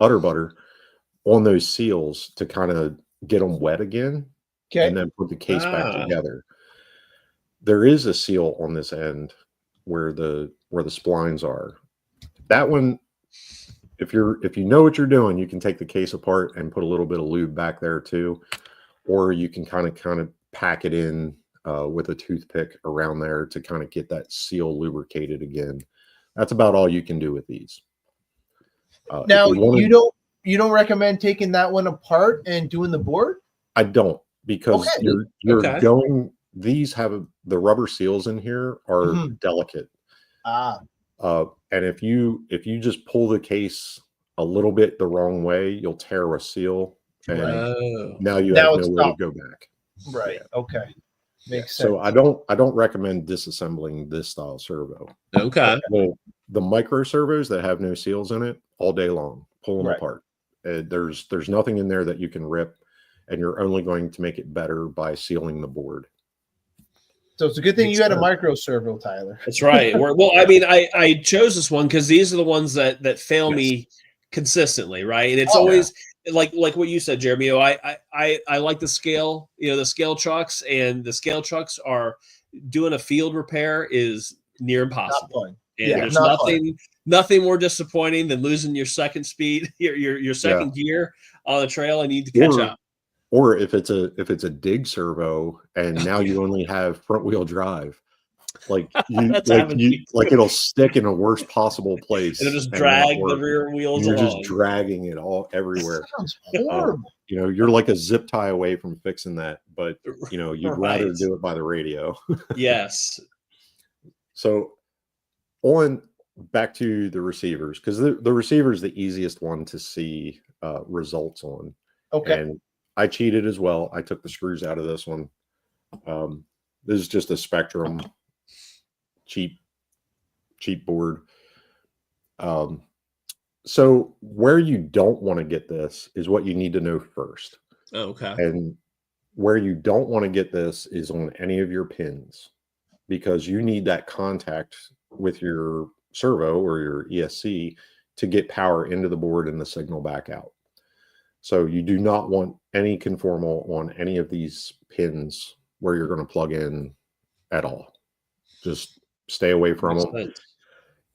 udder butter on those seals to kind of get them wet again, Okay. and then put the case back together. There is a seal on this end where the splines are. That one, if you know what you're doing, you can take the case apart and put a little bit of lube back there too, or you can kind of pack it in with a toothpick around there to kind of get that seal lubricated again. That's about all you can do with these. Now you don't recommend taking that one apart and doing the board? I don't, because you're going. These have the rubber seals in here are delicate. And if you just pull the case a little bit the wrong way, you'll tear a seal, and now you have nowhere to go back. Right. Yeah. Okay. Makes sense. So I don't recommend disassembling this style servo. Okay. The micro servos that have no seals in it, all day long, pull them apart. There's nothing in there that you can rip, and you're only going to make it better by sealing the board. So it's a good thing you had a micro servo, Tyler. That's right. Well, I mean, I chose this one because these are the ones that fail me consistently, right? And it's always like what you said, Jeremy. You know, I like the scale, the scale trucks, and the scale trucks are doing a field repair is near impossible. And there's nothing more disappointing than losing your second speed, your second gear on the trail, and you need to catch up. Or if it's a dig servo and now you only have front wheel drive, it'll stick in a worst possible place. It'll just drag the rear wheels You're along. Just dragging it all everywhere. That sounds horrible. You're like a zip tie away from fixing that, but you'd rather do it by the radio. Yes. So back to the receivers, because the receiver is the easiest one to see results on. Okay. And I cheated as well. I took the screws out of this one. This is just a Spectrum cheap board. So where you don't want to get this is what you need to know first. Okay. And where you don't want to get this is on any of your pins, because you need that contact with your servo or your ESC to get power into the board and the signal back out. So you do not want any conformal on any of these pins where you're going to plug in at all. Just stay away from them.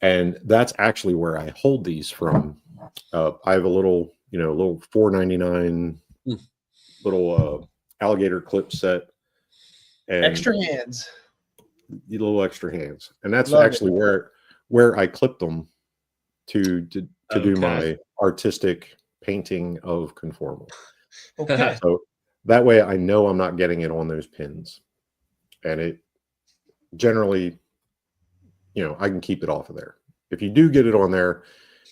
And that's actually where I hold these from. I have a little $4.99 little alligator clip set. And extra hands. Little extra hands. And that's actually where I clipped them to do my artistic painting of conformal. Okay. So that way I know I'm not getting it on those pins. And it generally, I can keep it off of there. If you do get it on there,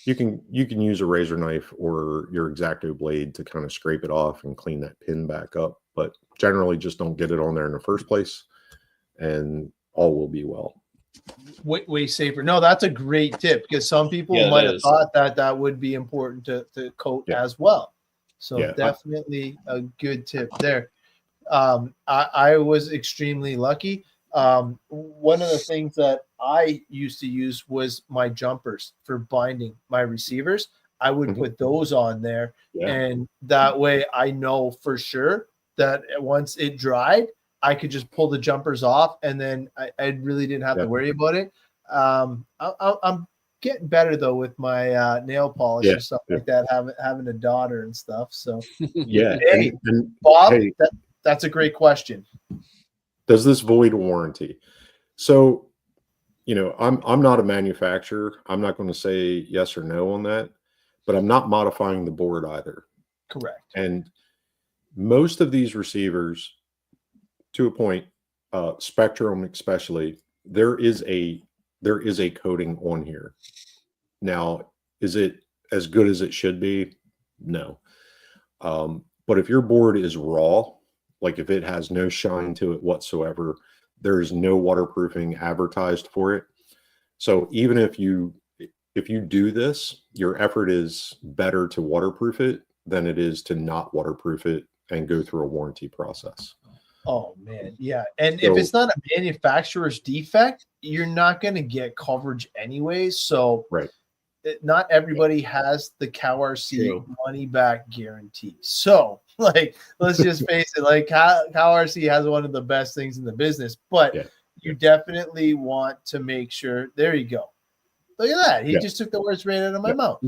you can use a razor knife or your X-Acto blade to kind of scrape it off and clean that pin back up. But generally just don't get it on there in the first place, and all will be well. Way safer. No, that's a great tip, because some people might have thought that would be important to coat as well. So definitely a good tip there. I was extremely lucky. One of the things that I used to use was my jumpers for binding my receivers. I would put those on there, and that way I know for sure that once it dried, I could just pull the jumpers off, and then I really didn't have to worry about it. I'm getting better though with my nail polish and stuff like that, having a daughter and stuff. So hey, Bob, that's a great question. Does this void warranty? So, I'm not a manufacturer. I'm not going to say yes or no on that, but I'm not modifying the board either. Correct. And most of these receivers, to a point, Spectrum especially, there is a coating on here. Now, is it as good as it should be? No. But if your board is raw, like if it has no shine to it whatsoever, there is no waterproofing advertised for it. So even if you do this, your effort is better to waterproof it than it is to not waterproof it and go through a warranty process. Oh man, yeah. And if it's not a manufacturer's defect, you're not going to get coverage anyways. So not everybody has the Cowrc True. money back guarantee. So, like, let's just face it, like Cowrc has one of the best things in the business, but you definitely want to make sure. There you go. Look at that. He just took the words right out of my mouth.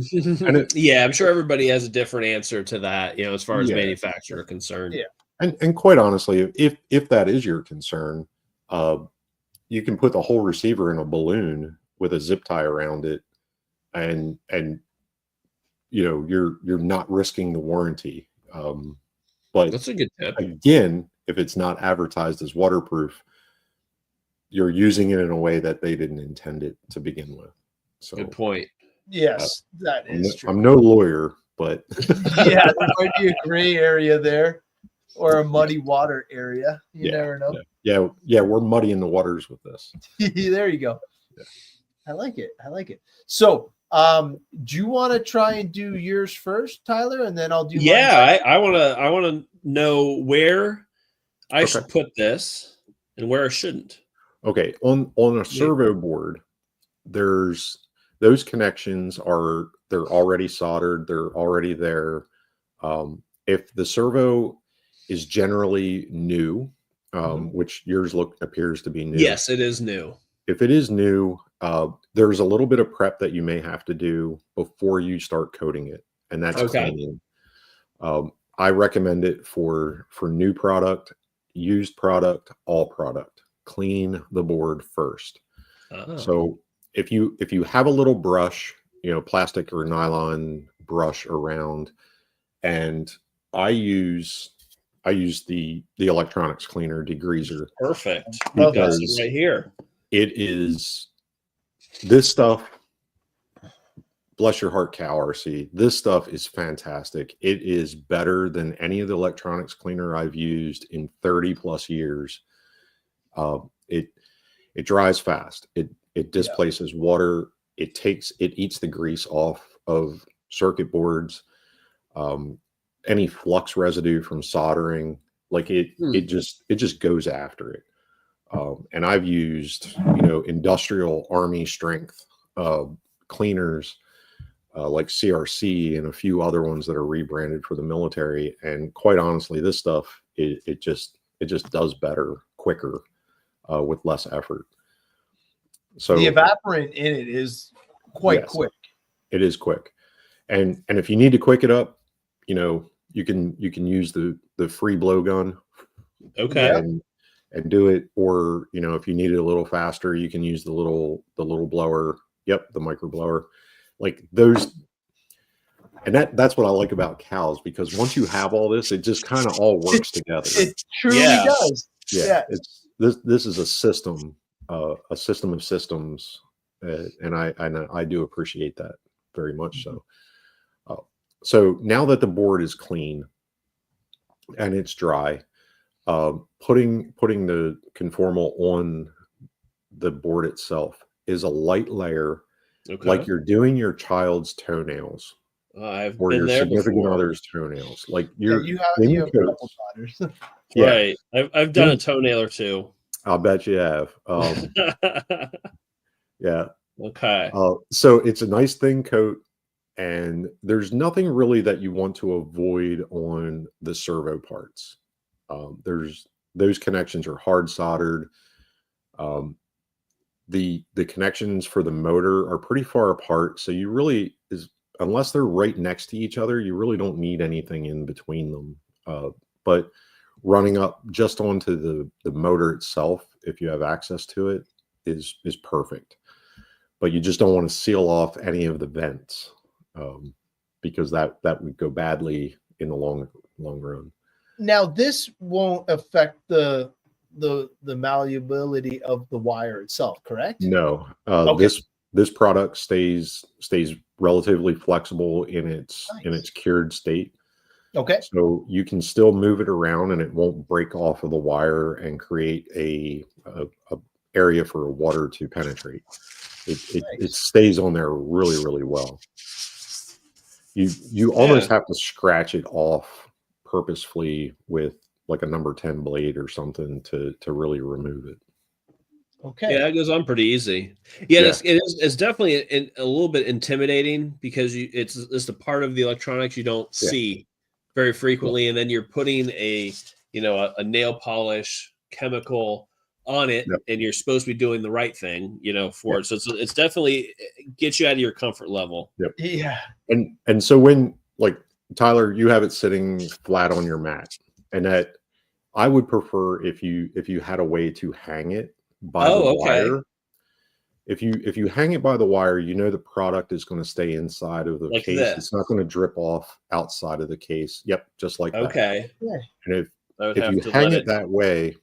Yeah, I'm sure everybody has a different answer to that, as far as manufacturer concerned. Yeah. And quite honestly, if that is your concern, you can put the whole receiver in a balloon with a zip tie around it, and you're not risking the warranty. But that's a good tip. Again, if it's not advertised as waterproof, you're using it in a way that they didn't intend it to begin with. So good point. Yes, that is true. I'm no lawyer, but yeah, there might be a gray area there or a muddy water area. You never know. Yeah, we're muddying the waters with this. There you go. Yeah. I like it. So, do you want to try and do yours first, Tyler, and then I'll do mine? I want to know where I should put this and where I shouldn't. Okay, on a servo board, there's those connections they're already soldered, they're already there. If the servo is generally new, which yours appears to be new. Yes, it is new. If it is new, there's a little bit of prep that you may have to do before you start coating it, and that's cleaning. I recommend it for new product, used product, all product. Clean the board first. So if you have a little brush, plastic or nylon brush around, and I use the electronics cleaner degreaser. Perfect. Because right here. It is this stuff. Bless your heart, Cowrc. This stuff is fantastic. It is better than any of the electronics cleaner I've used in 30 plus years. It dries fast. It displaces water. It eats the grease off of circuit boards. Any flux residue from soldering, like it just goes after it. And I've used industrial army strength cleaners like CRC and a few other ones that are rebranded for the military. And quite honestly, this stuff it just does better, quicker, with less effort. So the evaporant in it is quite quick. It is quick, and if you need to quick it up, you can use the free blowgun. Okay. And do it, or if you need it a little faster, you can use the little blower. Yep, the micro blower, like those. And that's what I like about cows, because once you have all this, it just kind of all works together. It truly does. Yeah. It's this is a system of systems, and I do appreciate that very much. So, so now that the board is clean and it's dry, putting the conformal on the board itself is a light layer, like you're doing your child's toenails. I've or been your there significant before. other's toenails. Like you have a couple daughters. Right. I've done a toenail or two. I'll bet you have. Yeah. Okay. So it's a nice thin coat, and there's nothing really that you want to avoid on the servo parts. Those connections are hard soldered. The connections for the motor are pretty far apart, so you really unless they're right next to each other, you really don't need anything in between them. But running up just onto the motor itself, if you have access to it, is perfect. But you just don't want to seal off any of the vents, because that would go badly in the long run. Now, this won't affect the malleability of the wire itself, correct? No. Okay. This product stays relatively flexible in its cured state. Okay. So you can still move it around, and it won't break off of the wire and create a area for water to penetrate. It stays on there really, really well. You almost have to scratch it off purposefully with like a number 10 blade or something to really remove it. Okay. Yeah, that goes on pretty easy. Yeah, Yeah. It's definitely a little bit intimidating because it's a part of the electronics you don't see very frequently, and then you're putting a nail polish chemical on it, and you're supposed to be doing the right thing, for it. So it's definitely gets you out of your comfort level. Yep. Yeah. And so when, like, Tyler, you have it sitting flat on your mat, and that I would prefer if you had a way to hang it by the wire. If you hang it by the wire, the product is going to stay inside of the Like case. this. It's not going to drip off outside of the case. Yep, just like that. Okay. And if you hang it that way,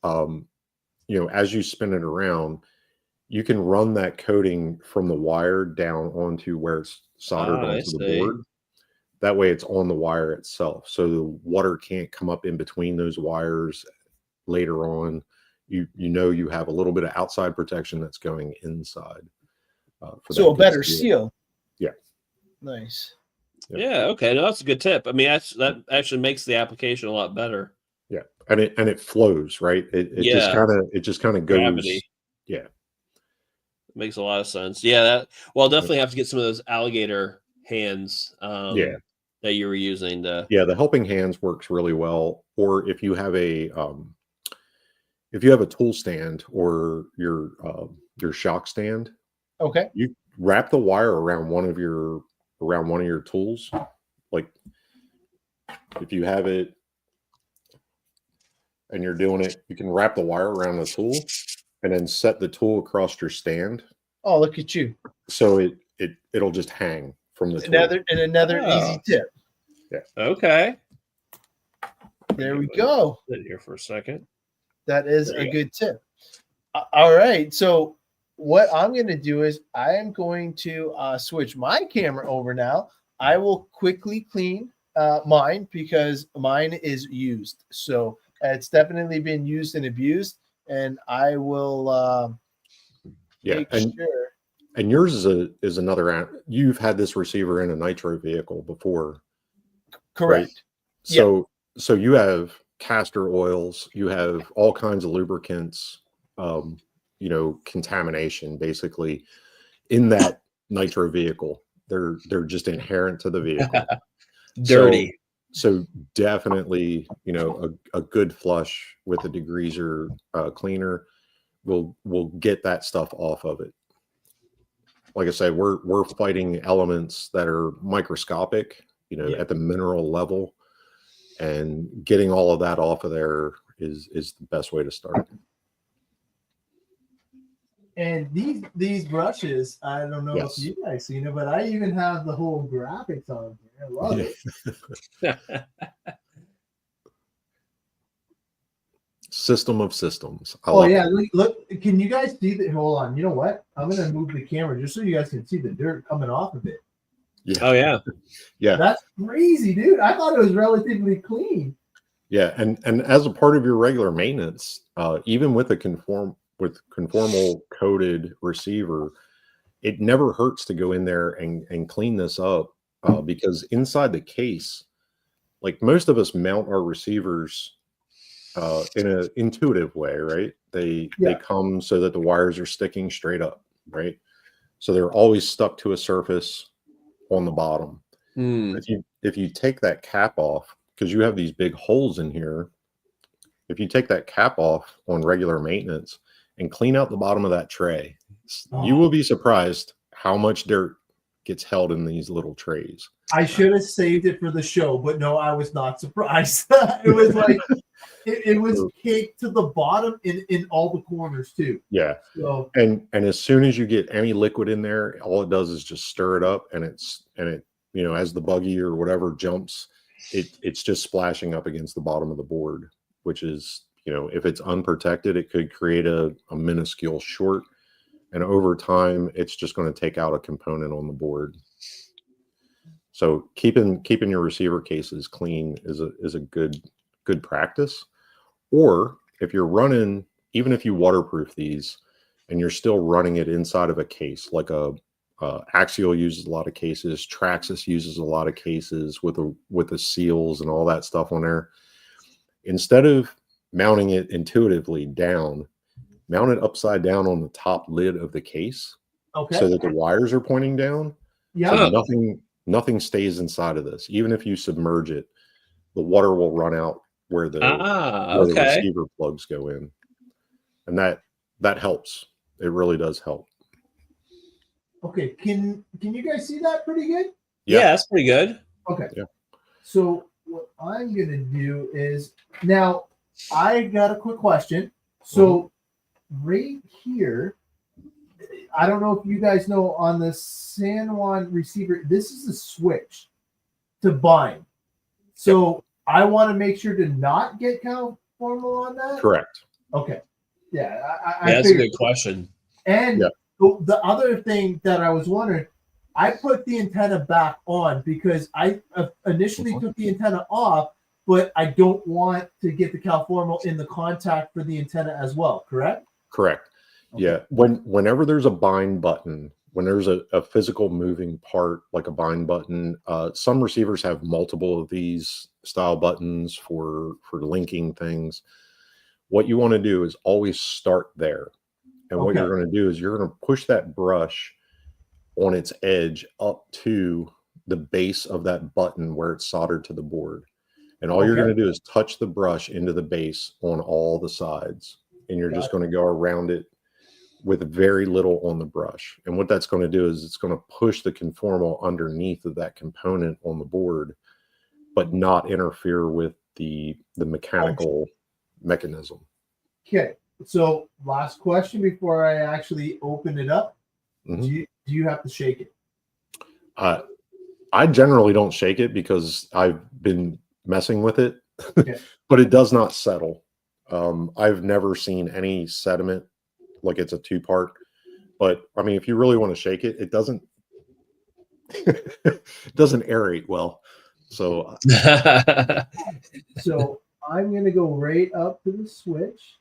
as you spin it around, you can run that coating from the wire down onto where it's soldered onto the board. That way it's on the wire itself. So the water can't come up in between those wires later on. You have a little bit of outside protection that's going inside. So a better seal. Yeah. Nice. Yep. Yeah. Okay. No, that's a good tip. I mean, that actually makes the application a lot better. Yeah. And it flows, right? It just kind of goes. Gravity. Yeah. It makes a lot of sense. Yeah. I'll definitely have to get some of those alligator hands. That you were using to. Yeah. The helping hands works really well. Or if you have a tool stand or your shock stand, okay, you wrap the wire around one of your tools. Like if you have it and you're doing it, you can wrap the wire around the tool and then set the tool across your stand. Oh, look at you! So it'll just hang from the tool. Another easy tip. Yeah. Okay. There we go. Sit here for a second. That is a good tip. All right. So what I'm going to do is I am going to switch my camera over now. I will quickly clean mine because mine is used. So it's definitely been used and abused. And I will make sure. And yours is another. You've had this receiver in a nitro vehicle before. Correct. Right? So you have castor oils, you have all kinds of lubricants, contamination basically in that nitro vehicle. They're just inherent to the vehicle. Dirty. So definitely, a good flush with a degreaser cleaner will get that stuff off of it. Like I said, we're fighting elements that are microscopic, at the mineral level. And getting all of that off of there is the best way to start. And these brushes, I don't know if you guys seen it, but I even have the whole graphics on here. I love it. System of systems. Look, can you guys see that? Hold on. You know what? I'm going to move the camera just so you guys can see the dirt coming off of it. Yeah. Oh yeah. Yeah. That's crazy, dude. I thought it was relatively clean. Yeah, and as a part of your regular maintenance, even with a conformal coated receiver, it never hurts to go in there and clean this up because inside the case, like most of us mount our receivers in an intuitive way, right? They come so that the wires are sticking straight up, right? So they're always stuck to a surface on the bottom. If you take that cap off, because you have these big holes in here, if you take that cap off on regular maintenance and clean out the bottom of that tray, you will be surprised how much dirt gets held in these little trays. I should have saved it for the show, but no, I was not surprised. It was like it was caked to the bottom in all the corners too. Yeah. So, and as soon as you get any liquid in there, all it does is just stir it up, and it as the buggy or whatever jumps, it's just splashing up against the bottom of the board, which is, if it's unprotected, it could create a minuscule short, and over time it's just going to take out a component on the board. So keeping your receiver cases clean is a good practice. Or if you're running, even if you waterproof these and you're still running it inside of a case, like Axial uses a lot of cases, Traxxas uses a lot of cases with the seals and all that stuff on there. Instead of mounting it intuitively down, mount it upside down on the top lid of the case, Okay. so that the wires are pointing down. Yeah. So nothing stays inside of this. Even if you submerge it, the water will run out where the receiver plugs go in, and that helps. It really does help. Okay, can you guys see that pretty good? Yeah, that's pretty good. Okay. Yeah. So what I'm gonna do is, now I got a quick question. So right here, I don't know if you guys know, on the San Juan receiver, this is a switch to bind. So I want to make sure to not get cowformal on that. Correct. Okay. Yeah, that's a good question. And the other thing that I was wondering, I put the antenna back on because I initially took the antenna off, but I don't want to get the cowformal in the contact for the antenna as well. Correct? Correct. Okay. Yeah. Whenever there's a bind button, when there's a physical moving part like a bind button, some receivers have multiple of these style buttons for linking things. What you want to do is always start there. And what you're going to do is you're going to push that brush on its edge up to the base of that button where it's soldered to the board. And all you're going to do is touch the brush into the base on all the sides. And you're just going to go around it with very little on the brush. And what that's going to do is it's going to push the conformal underneath of that component on the board, but not interfere with the mechanical mechanism. Okay. So last question before I actually open it up. Do you have to shake it? I generally don't shake it because I've been messing with it, but it does not settle. I've never seen any sediment, like it's a two-part. But I mean, if you really want to shake it, it doesn't aerate well. So so I'm going to go right up to the switch.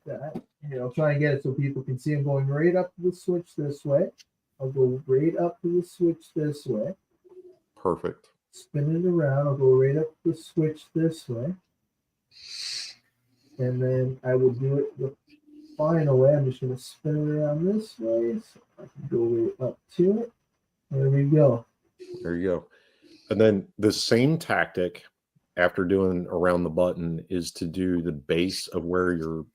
That, try and get it so people can see. I'm going right up to the switch this way. I'll go right up to the switch this way. Perfect. Spin it around. I'll go right up the switch this way. And then I will do it the final way. I'm just going to spin it around this way so I can go right up to it. There we go. There you go. And then the same tactic after doing around the button is to do the base of where your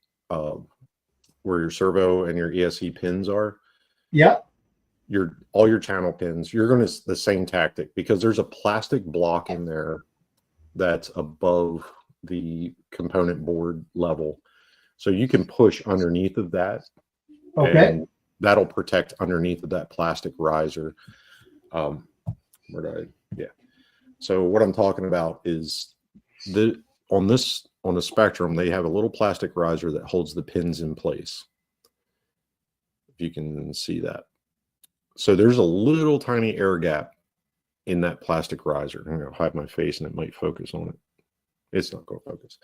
servo and your ESC pins are. Yep. All your channel pins, you're going to the same tactic, because there's a plastic block in there that's above the component board level. So you can push underneath of that. Okay. And that'll protect underneath of that plastic riser. So what I'm talking about is on the Spectrum, they have a little plastic riser that holds the pins in place. If you can see that. So there's a little tiny air gap in that plastic riser. I'm going to hide my face and it might focus on it. It's not going to focus.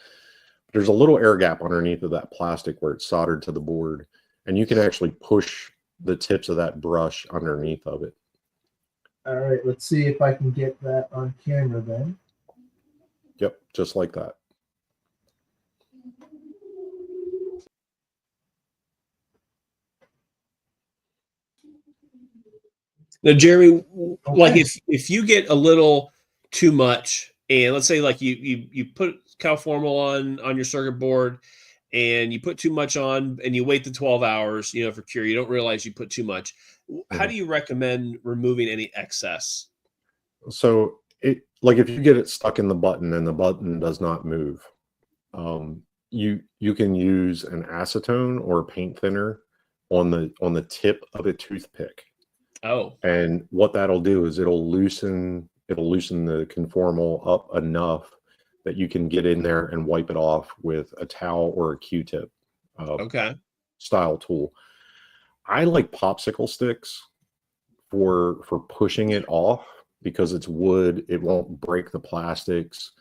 There's a little air gap underneath of that plastic where it's soldered to the board, and you can actually push the tips of that brush underneath of it. All right, let's see if I can get that on camera then. Yep, just like that. Now, Jeremy, like if you get a little too much, and let's say like you put cowformal on your circuit board, and you put too much on, and you wait the 12 hours, for cure, you don't realize you put too much. How do you recommend removing any excess? So like if you get it stuck in the button and the button does not move, you can use an acetone or a paint thinner on the tip of a toothpick. Oh. And what that'll do is it'll loosen the conformal up enough that you can get in there and wipe it off with a towel or a Q-tip style tool. I like popsicle sticks for pushing it off, because it's wood. It won't break the plastics.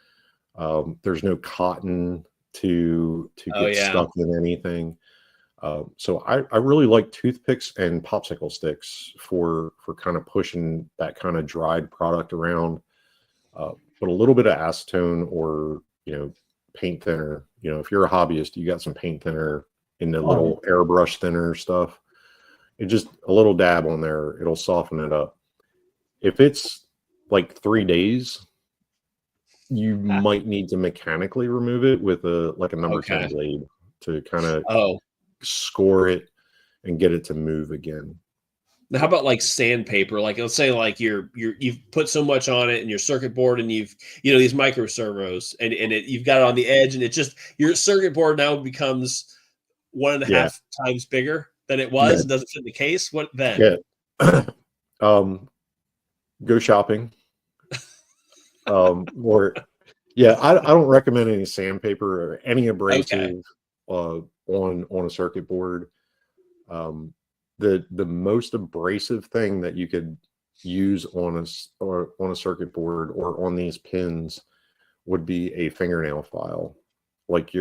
There's no cotton to get stuck in anything. So I really like toothpicks and popsicle sticks for kind of pushing that kind of dried product around. But a little bit of acetone or paint thinner. You know, if you're a hobbyist, you got some paint thinner in the little airbrush thinner stuff. It just a little dab on there, it'll soften it up. If it's like 3 days, you might need to mechanically remove it with a number 10 blade to kind of score it and get it to move again. Now, how about like sandpaper? Like, let's say like you've put so much on it in your circuit board, and you've these micro servos, and you've got it on the edge, and it just your circuit board now becomes 1.5 times bigger than it was. It doesn't fit in the case. What then? Yeah. Go shopping. I don't recommend any sandpaper or any abrasive on a circuit board. The most abrasive thing that you could use on a circuit board or on these pins would be a fingernail file. Like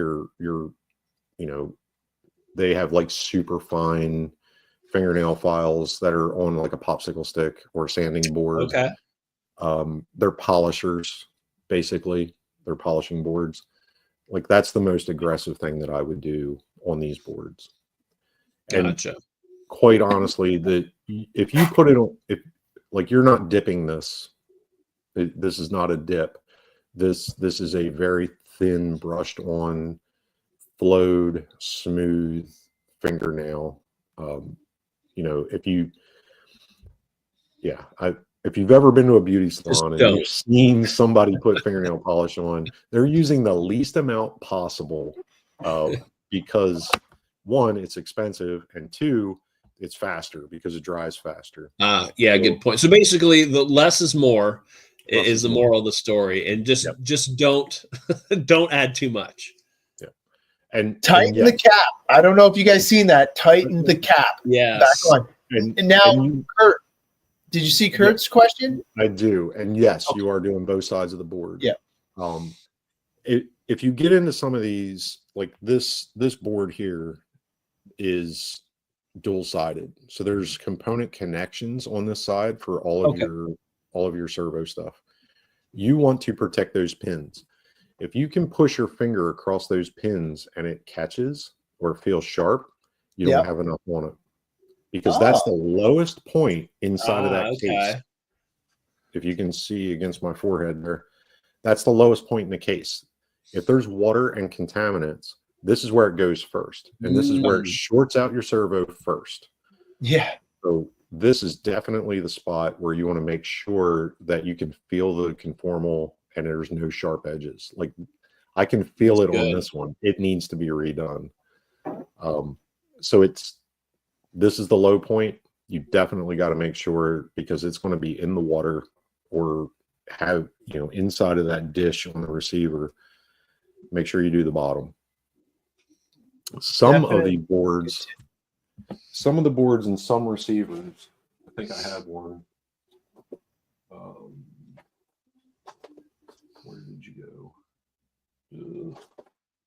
they have like super fine fingernail files that are on like a popsicle stick or sanding board. They're polishers, basically. They're polishing boards. Like that's the most aggressive thing that I would do on these boards. Gotcha. And quite honestly, if you put it on, like you're not dipping this. This is not a dip. This is a very thin, brushed on, flowed, smooth fingernail. If you've ever been to a beauty salon and you've seen somebody put fingernail polish on, they're using the least amount possible because one, it's expensive, and two, it's faster because it dries faster. Good point. So basically, the less is more is the moral of the story, and just don't add too much. Yeah, and tighten the cap. I don't know if you guys seen that. Tighten the cap. Yes. Back on. And now, Kurt, did you see Kurt's question? I do, and yes, you are doing both sides of the board. Yeah. If you get into some of these, like this board here is dual-sided, so there's component connections on this side for all of your servo stuff. You want to protect those pins. If you can push your finger across those pins and it catches or it feels sharp, you don't have enough on it, because that's the lowest point inside of that case. If you can see against my forehead there, that's the lowest point in the case. If there's water and contaminants, this is where it goes first, and this is where it shorts out your servo first. Yeah. So this is definitely the spot where you want to make sure that you can feel the conformal and there's no sharp edges. Like I can feel it on this one. It needs to be redone. So this is the low point. You definitely got to make sure, because it's going to be in the water or have, inside of that dish on the receiver. Make sure you do the bottom. Some of the boards and some receivers, I think I have one. Where did you go?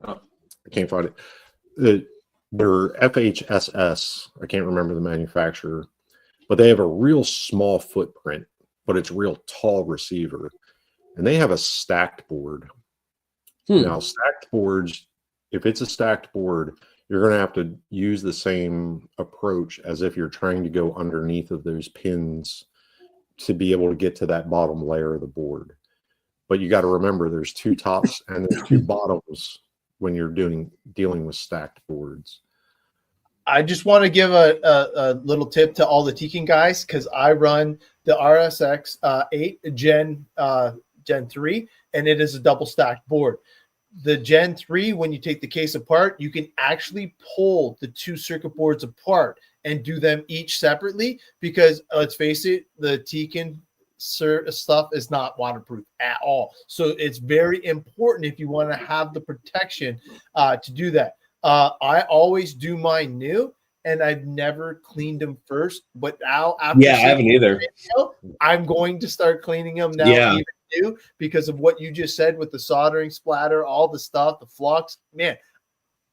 I can't find it. They're FHSS. I can't remember the manufacturer, but they have a real small footprint, but it's real tall receiver, and they have a stacked board. Now, stacked boards, if it's a stacked board, you're going to have to use the same approach as if you're trying to go underneath of those pins to be able to get to that bottom layer of the board. But you got to remember there's two tops and there's two bottoms when you're dealing with stacked boards. I just want to give a little tip to all the Tekin guys, because I run the RSX 8 Gen 3, and it is a double stacked board. The Gen 3, when you take the case apart, you can actually pull the two circuit boards apart and do them each separately, because let's face it, the Tekin stuff is not waterproof at all. So it's very important, if you want to have the protection, to do that. I always do mine new, and I've never cleaned them first. But now, after I haven't either. I'm going to start cleaning them now. Even new, because of what you just said with the soldering splatter, all the stuff, the flux. Man,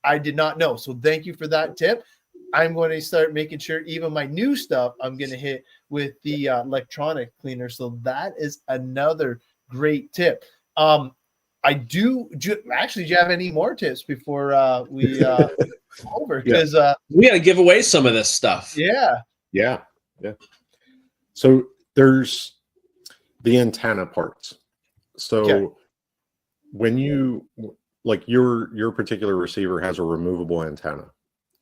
I did not know. So thank you for that tip. I'm going to start making sure even my new stuff I'm going to hit with the electronic cleaner. So that is another great tip. Actually, do you have any more tips before we over? Because we got to give away some of this stuff. Yeah. So there's the antenna parts. So when you like your particular receiver has a removable antenna.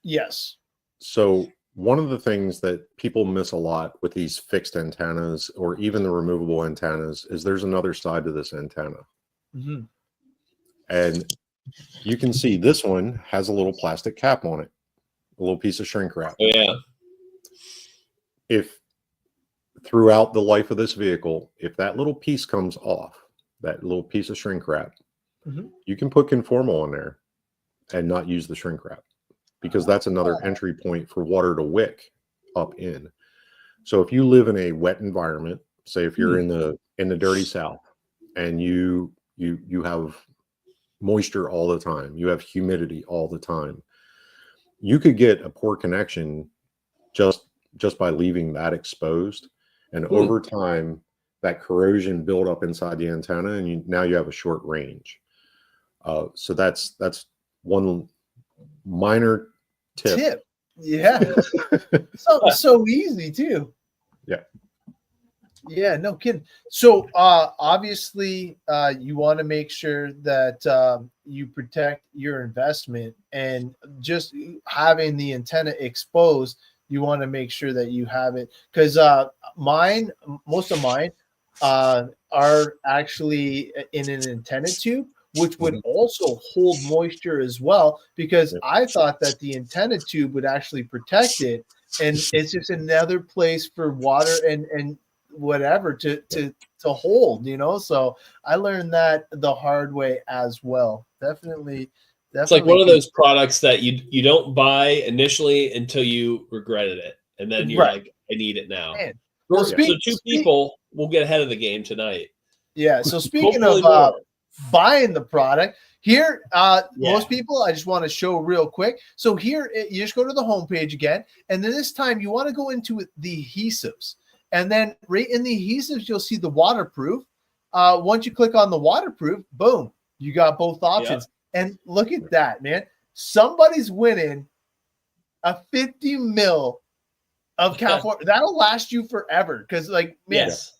Yes. So one of the things that people miss a lot with these fixed antennas or even the removable antennas is there's another side to this antenna. Mm-hmm. And you can see this one has a little plastic cap on it, a little piece of shrink wrap. Oh, yeah. If throughout the life of this vehicle, if that little piece comes off, that little piece of shrink wrap, you can put conformal on there and not use the shrink wrap, because that's another entry point for water to wick up in. So if you live in a wet environment, say if you're in the dirty South and you have moisture all the time, you have humidity all the time, you could get a poor connection just by leaving that exposed. And over time, that corrosion build up inside the antenna, and now you have a short range. So that's one minor tip. Yeah. so easy too. Yeah, no kidding. So obviously you want to make sure that you protect your investment, and just having the antenna exposed, you want to make sure that you have it, because most of mine are actually in an antenna tube, which would also hold moisture as well, because I thought that the antenna tube would actually protect it, and it's just another place for water and whatever to hold, so I learned that the hard way as well. Definitely it's like one of those products that you don't buy initially until you regretted it, and then you're like, I need it now. Man. Well, so two people will get ahead of the game tonight. So speaking of buying the product here, most people, I just want to show real quick. So here you just go to the homepage again, and then this time you want to go into the adhesives. And then right in the adhesives, you'll see the waterproof. Once you click on the waterproof, boom, you got both options. And look at that, man. Somebody's winning a 50 mil of Cowformal. That'll last you forever. Because,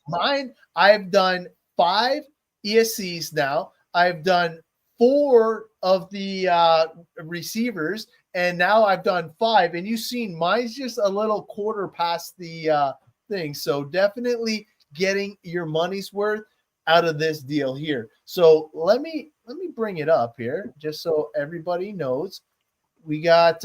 mine, I've done 5 ESCs now. I've done 4 of the receivers, and now I've done 5. And you've seen mine's just a little quarter past the thing. So definitely getting your money's worth out of this deal here. So let me bring it up here just so everybody knows. We got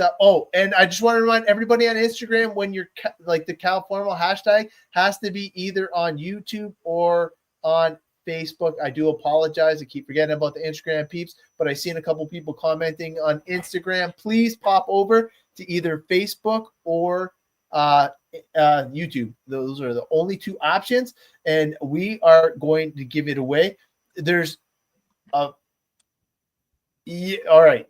and I just want to remind everybody on Instagram, when you're like the Cowformal hashtag has to be either on YouTube or on Facebook. I do apologize. I keep forgetting about the Instagram peeps, but I seen a couple people commenting on Instagram. Please pop over to either Facebook or YouTube. Those are the only 2 options, and we are going to give it away. There's all right.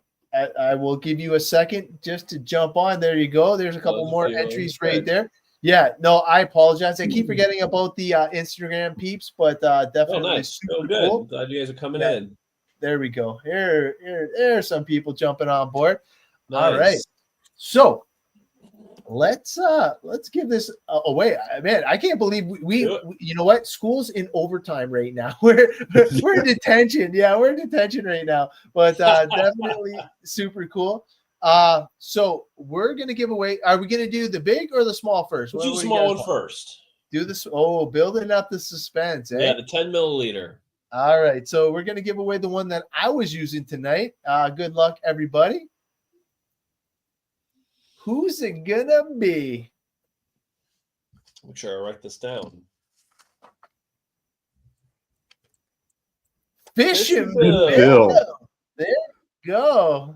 I will give you a second just to jump on. There you go. There's a couple more entries right there. Yeah, no, I apologize. I keep forgetting about the Instagram peeps, but definitely super good. cool. Glad you guys are coming in. There we go. Here are some people jumping on board. Nice. All right. So let's give this away. Man, I can't believe we you know what? School's in overtime right now. We're in detention. Yeah, we're in detention right now. But definitely super cool. So we're gonna give away. Are we gonna do the big or the small first? Let's do the small one first. Do this. Oh, building up the suspense. Yeah, the 10 milliliter. All right. So we're gonna give away the one that I was using tonight. Good luck, everybody. Who's it gonna be? Make sure I write this down. Fishing Bill. There you go.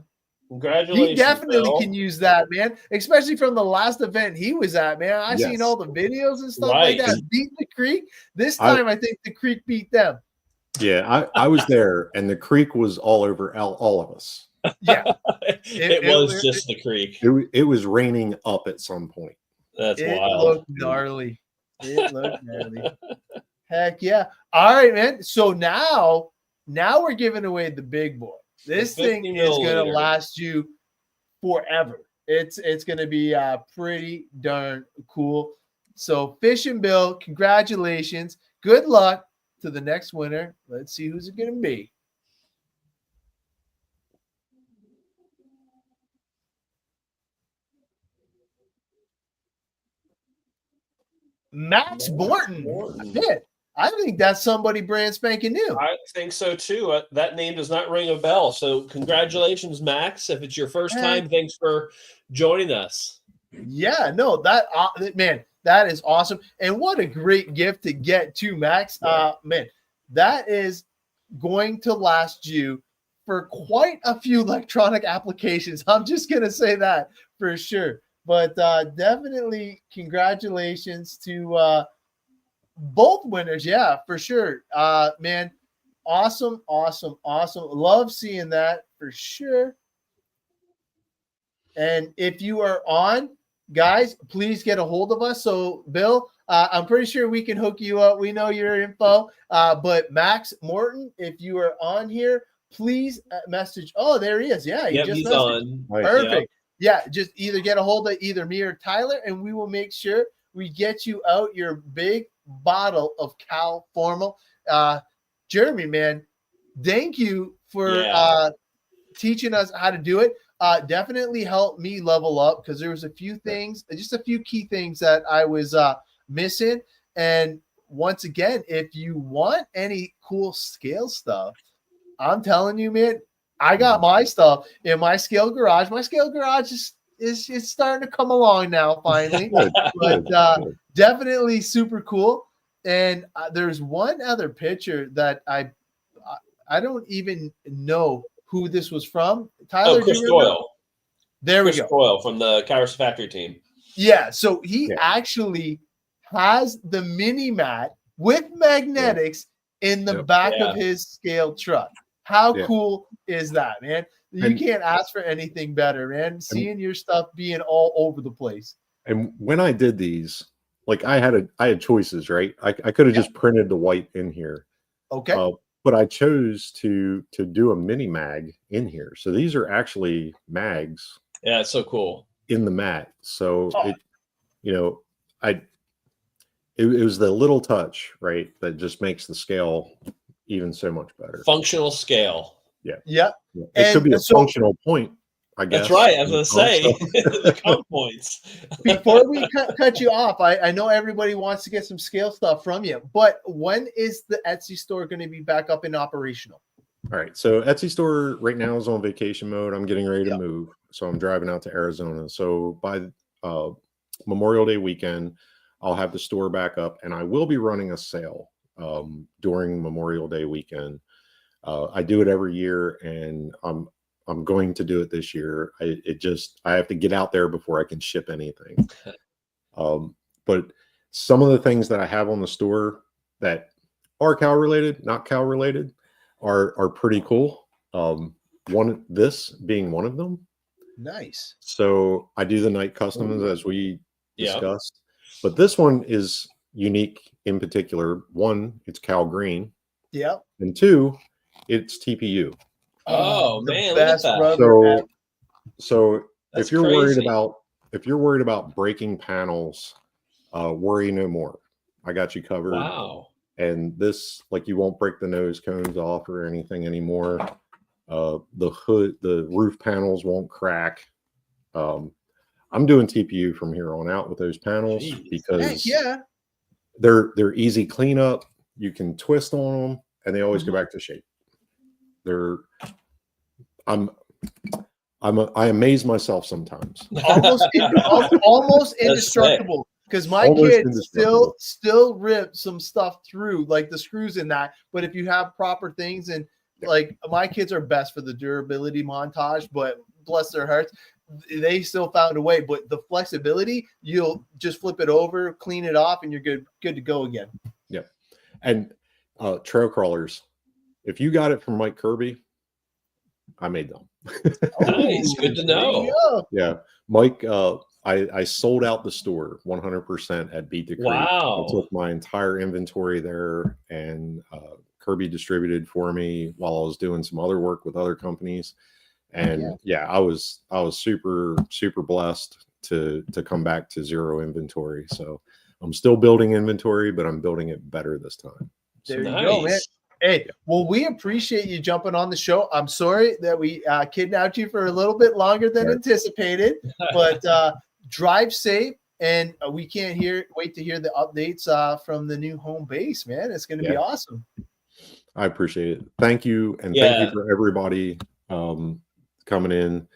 Congratulations. He definitely Bill. can use that, man. Especially from the last event he was at, man. I seen all the videos and stuff like that. Beat the creek. This time I think the creek beat them. Yeah, I was there, and the creek was all over all of us. Yeah, it was just the creek. It was raining up at some point. That's wild. It looked gnarly. Heck yeah. All right, man. So now Now we're giving away the big boy. This thing is going to last you forever. It's going to be pretty darn cool. So Fish and Bill, congratulations. Good luck to the next winner. Let's see who's it going to be. Max Borton. I think that's somebody brand spanking new. I think so too. That name does not ring a bell. So congratulations, Max. If it's your first time, thanks for joining us. Yeah, no, that man, that is awesome. And what a great gift to get to Max. Man, that is going to last you for quite a few electronic applications. I'm just going to say that for sure. But definitely congratulations to both winners. Yeah, for sure. Man, awesome. Love seeing that for sure. And if you are on, guys, please get a hold of us. So, Bill, I'm pretty sure we can hook you up. We know your info. But Max Morton, if you are on here, please message. Oh, there he is. Yeah, he's on. Perfect. Yeah, just either get a hold of either me or Tyler, and we will make sure we get you out your big bottle of CowFormal. Jeremy, man, thank you for teaching us how to do it. Definitely helped me level up because there was a few things, just a few key things that I was missing. And once again, if you want any cool scale stuff, I'm telling you, man, I got my stuff in my scale garage. My scale garage is starting to come along now, finally. But definitely super cool. And there's one other picture that I don't even know who this was from. Tyler, Chris Doyle. There we go. Chris Doyle from the Cowrc factory team. Yeah, so he actually has the mini mat with magnetics in the back of his scale truck. How cool is that, man? You can't ask for anything better, man. Seeing your stuff being all over the place. And when I did these, like I had choices, right? I could have just printed the white in here. Okay. But I chose to do a mini mag in here. So these are actually mags. Yeah, it's so cool. In the mat. So it was the little touch, right, that just makes the scale even so much better. Functional scale. Yeah. It could be a functional point, I guess. That's right. I was going to say the count points. Before we cut you off, I know everybody wants to get some scale stuff from you, but when is the Etsy store going to be back up and operational? All right. So Etsy store right now is on vacation mode. I'm getting ready to move. So I'm driving out to Arizona. So by Memorial Day weekend, I'll have the store back up, and I will be running a sale during Memorial Day weekend. I do it every year, and I'm going to do it this year. I have to get out there before I can ship anything. But some of the things that I have on the store that are cow related, not cow related, are pretty cool. This being one of them. Nice. So I do the night customs as we discussed, but this one is unique in particular. One, it's cow green. Yeah. And two, it's TPU. Oh man, look at that. So if you're worried about breaking panels, worry no more. I got you covered. Wow. And this, like, you won't break the nose cones off or anything anymore. The hood, the roof panels won't crack. I'm doing TPU from here on out with those panels because they're easy cleanup. You can twist on them, and they always go back to shape. I amaze myself sometimes. Almost indestructible. Because my kids still rip some stuff through, like the screws in that. But if you have proper things, and like my kids are best for the durability montage, but bless their hearts, they still found a way. But the flexibility, you'll just flip it over, clean it off, and you're good to go again. Yeah. And trail crawlers, if you got it from Mike Kirby, I made them. Nice. Good to know. Yeah. Mike, I sold out the store 100% at Beat the Creek. Wow. I took my entire inventory there and Kirby distributed for me while I was doing some other work with other companies. And I was super, super blessed to come back to zero inventory. So I'm still building inventory, but I'm building it better this time. There you go, man. Hey, well, we appreciate you jumping on the show. I'm sorry that we kidnapped you for a little bit longer than anticipated, but drive safe. And we can't wait to hear the updates from the new home base, man. It's going to be awesome. I appreciate it. Thank you. And thank you for everybody coming in.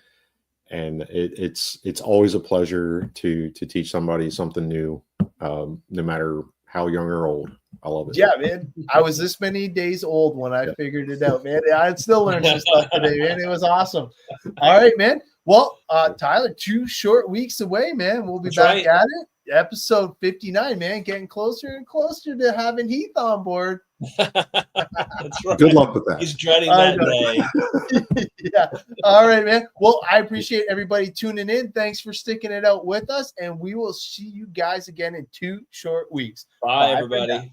And it's always a pleasure to teach somebody something new, no matter how young or old. I love it. Yeah, man. I was this many days old when I figured it out, man. I'd still learn some stuff today, man. It was awesome. All right, man. Well, Tyler, 2 short weeks away, man. We'll be back at it. Episode 59, man. Getting closer and closer to having Heath on board. That's right. Good luck with that. He's dreading that day. Yeah. All right, man. Well, I appreciate everybody tuning in. Thanks for sticking it out with us, and we will see you guys again in 2 short weeks. Bye everybody.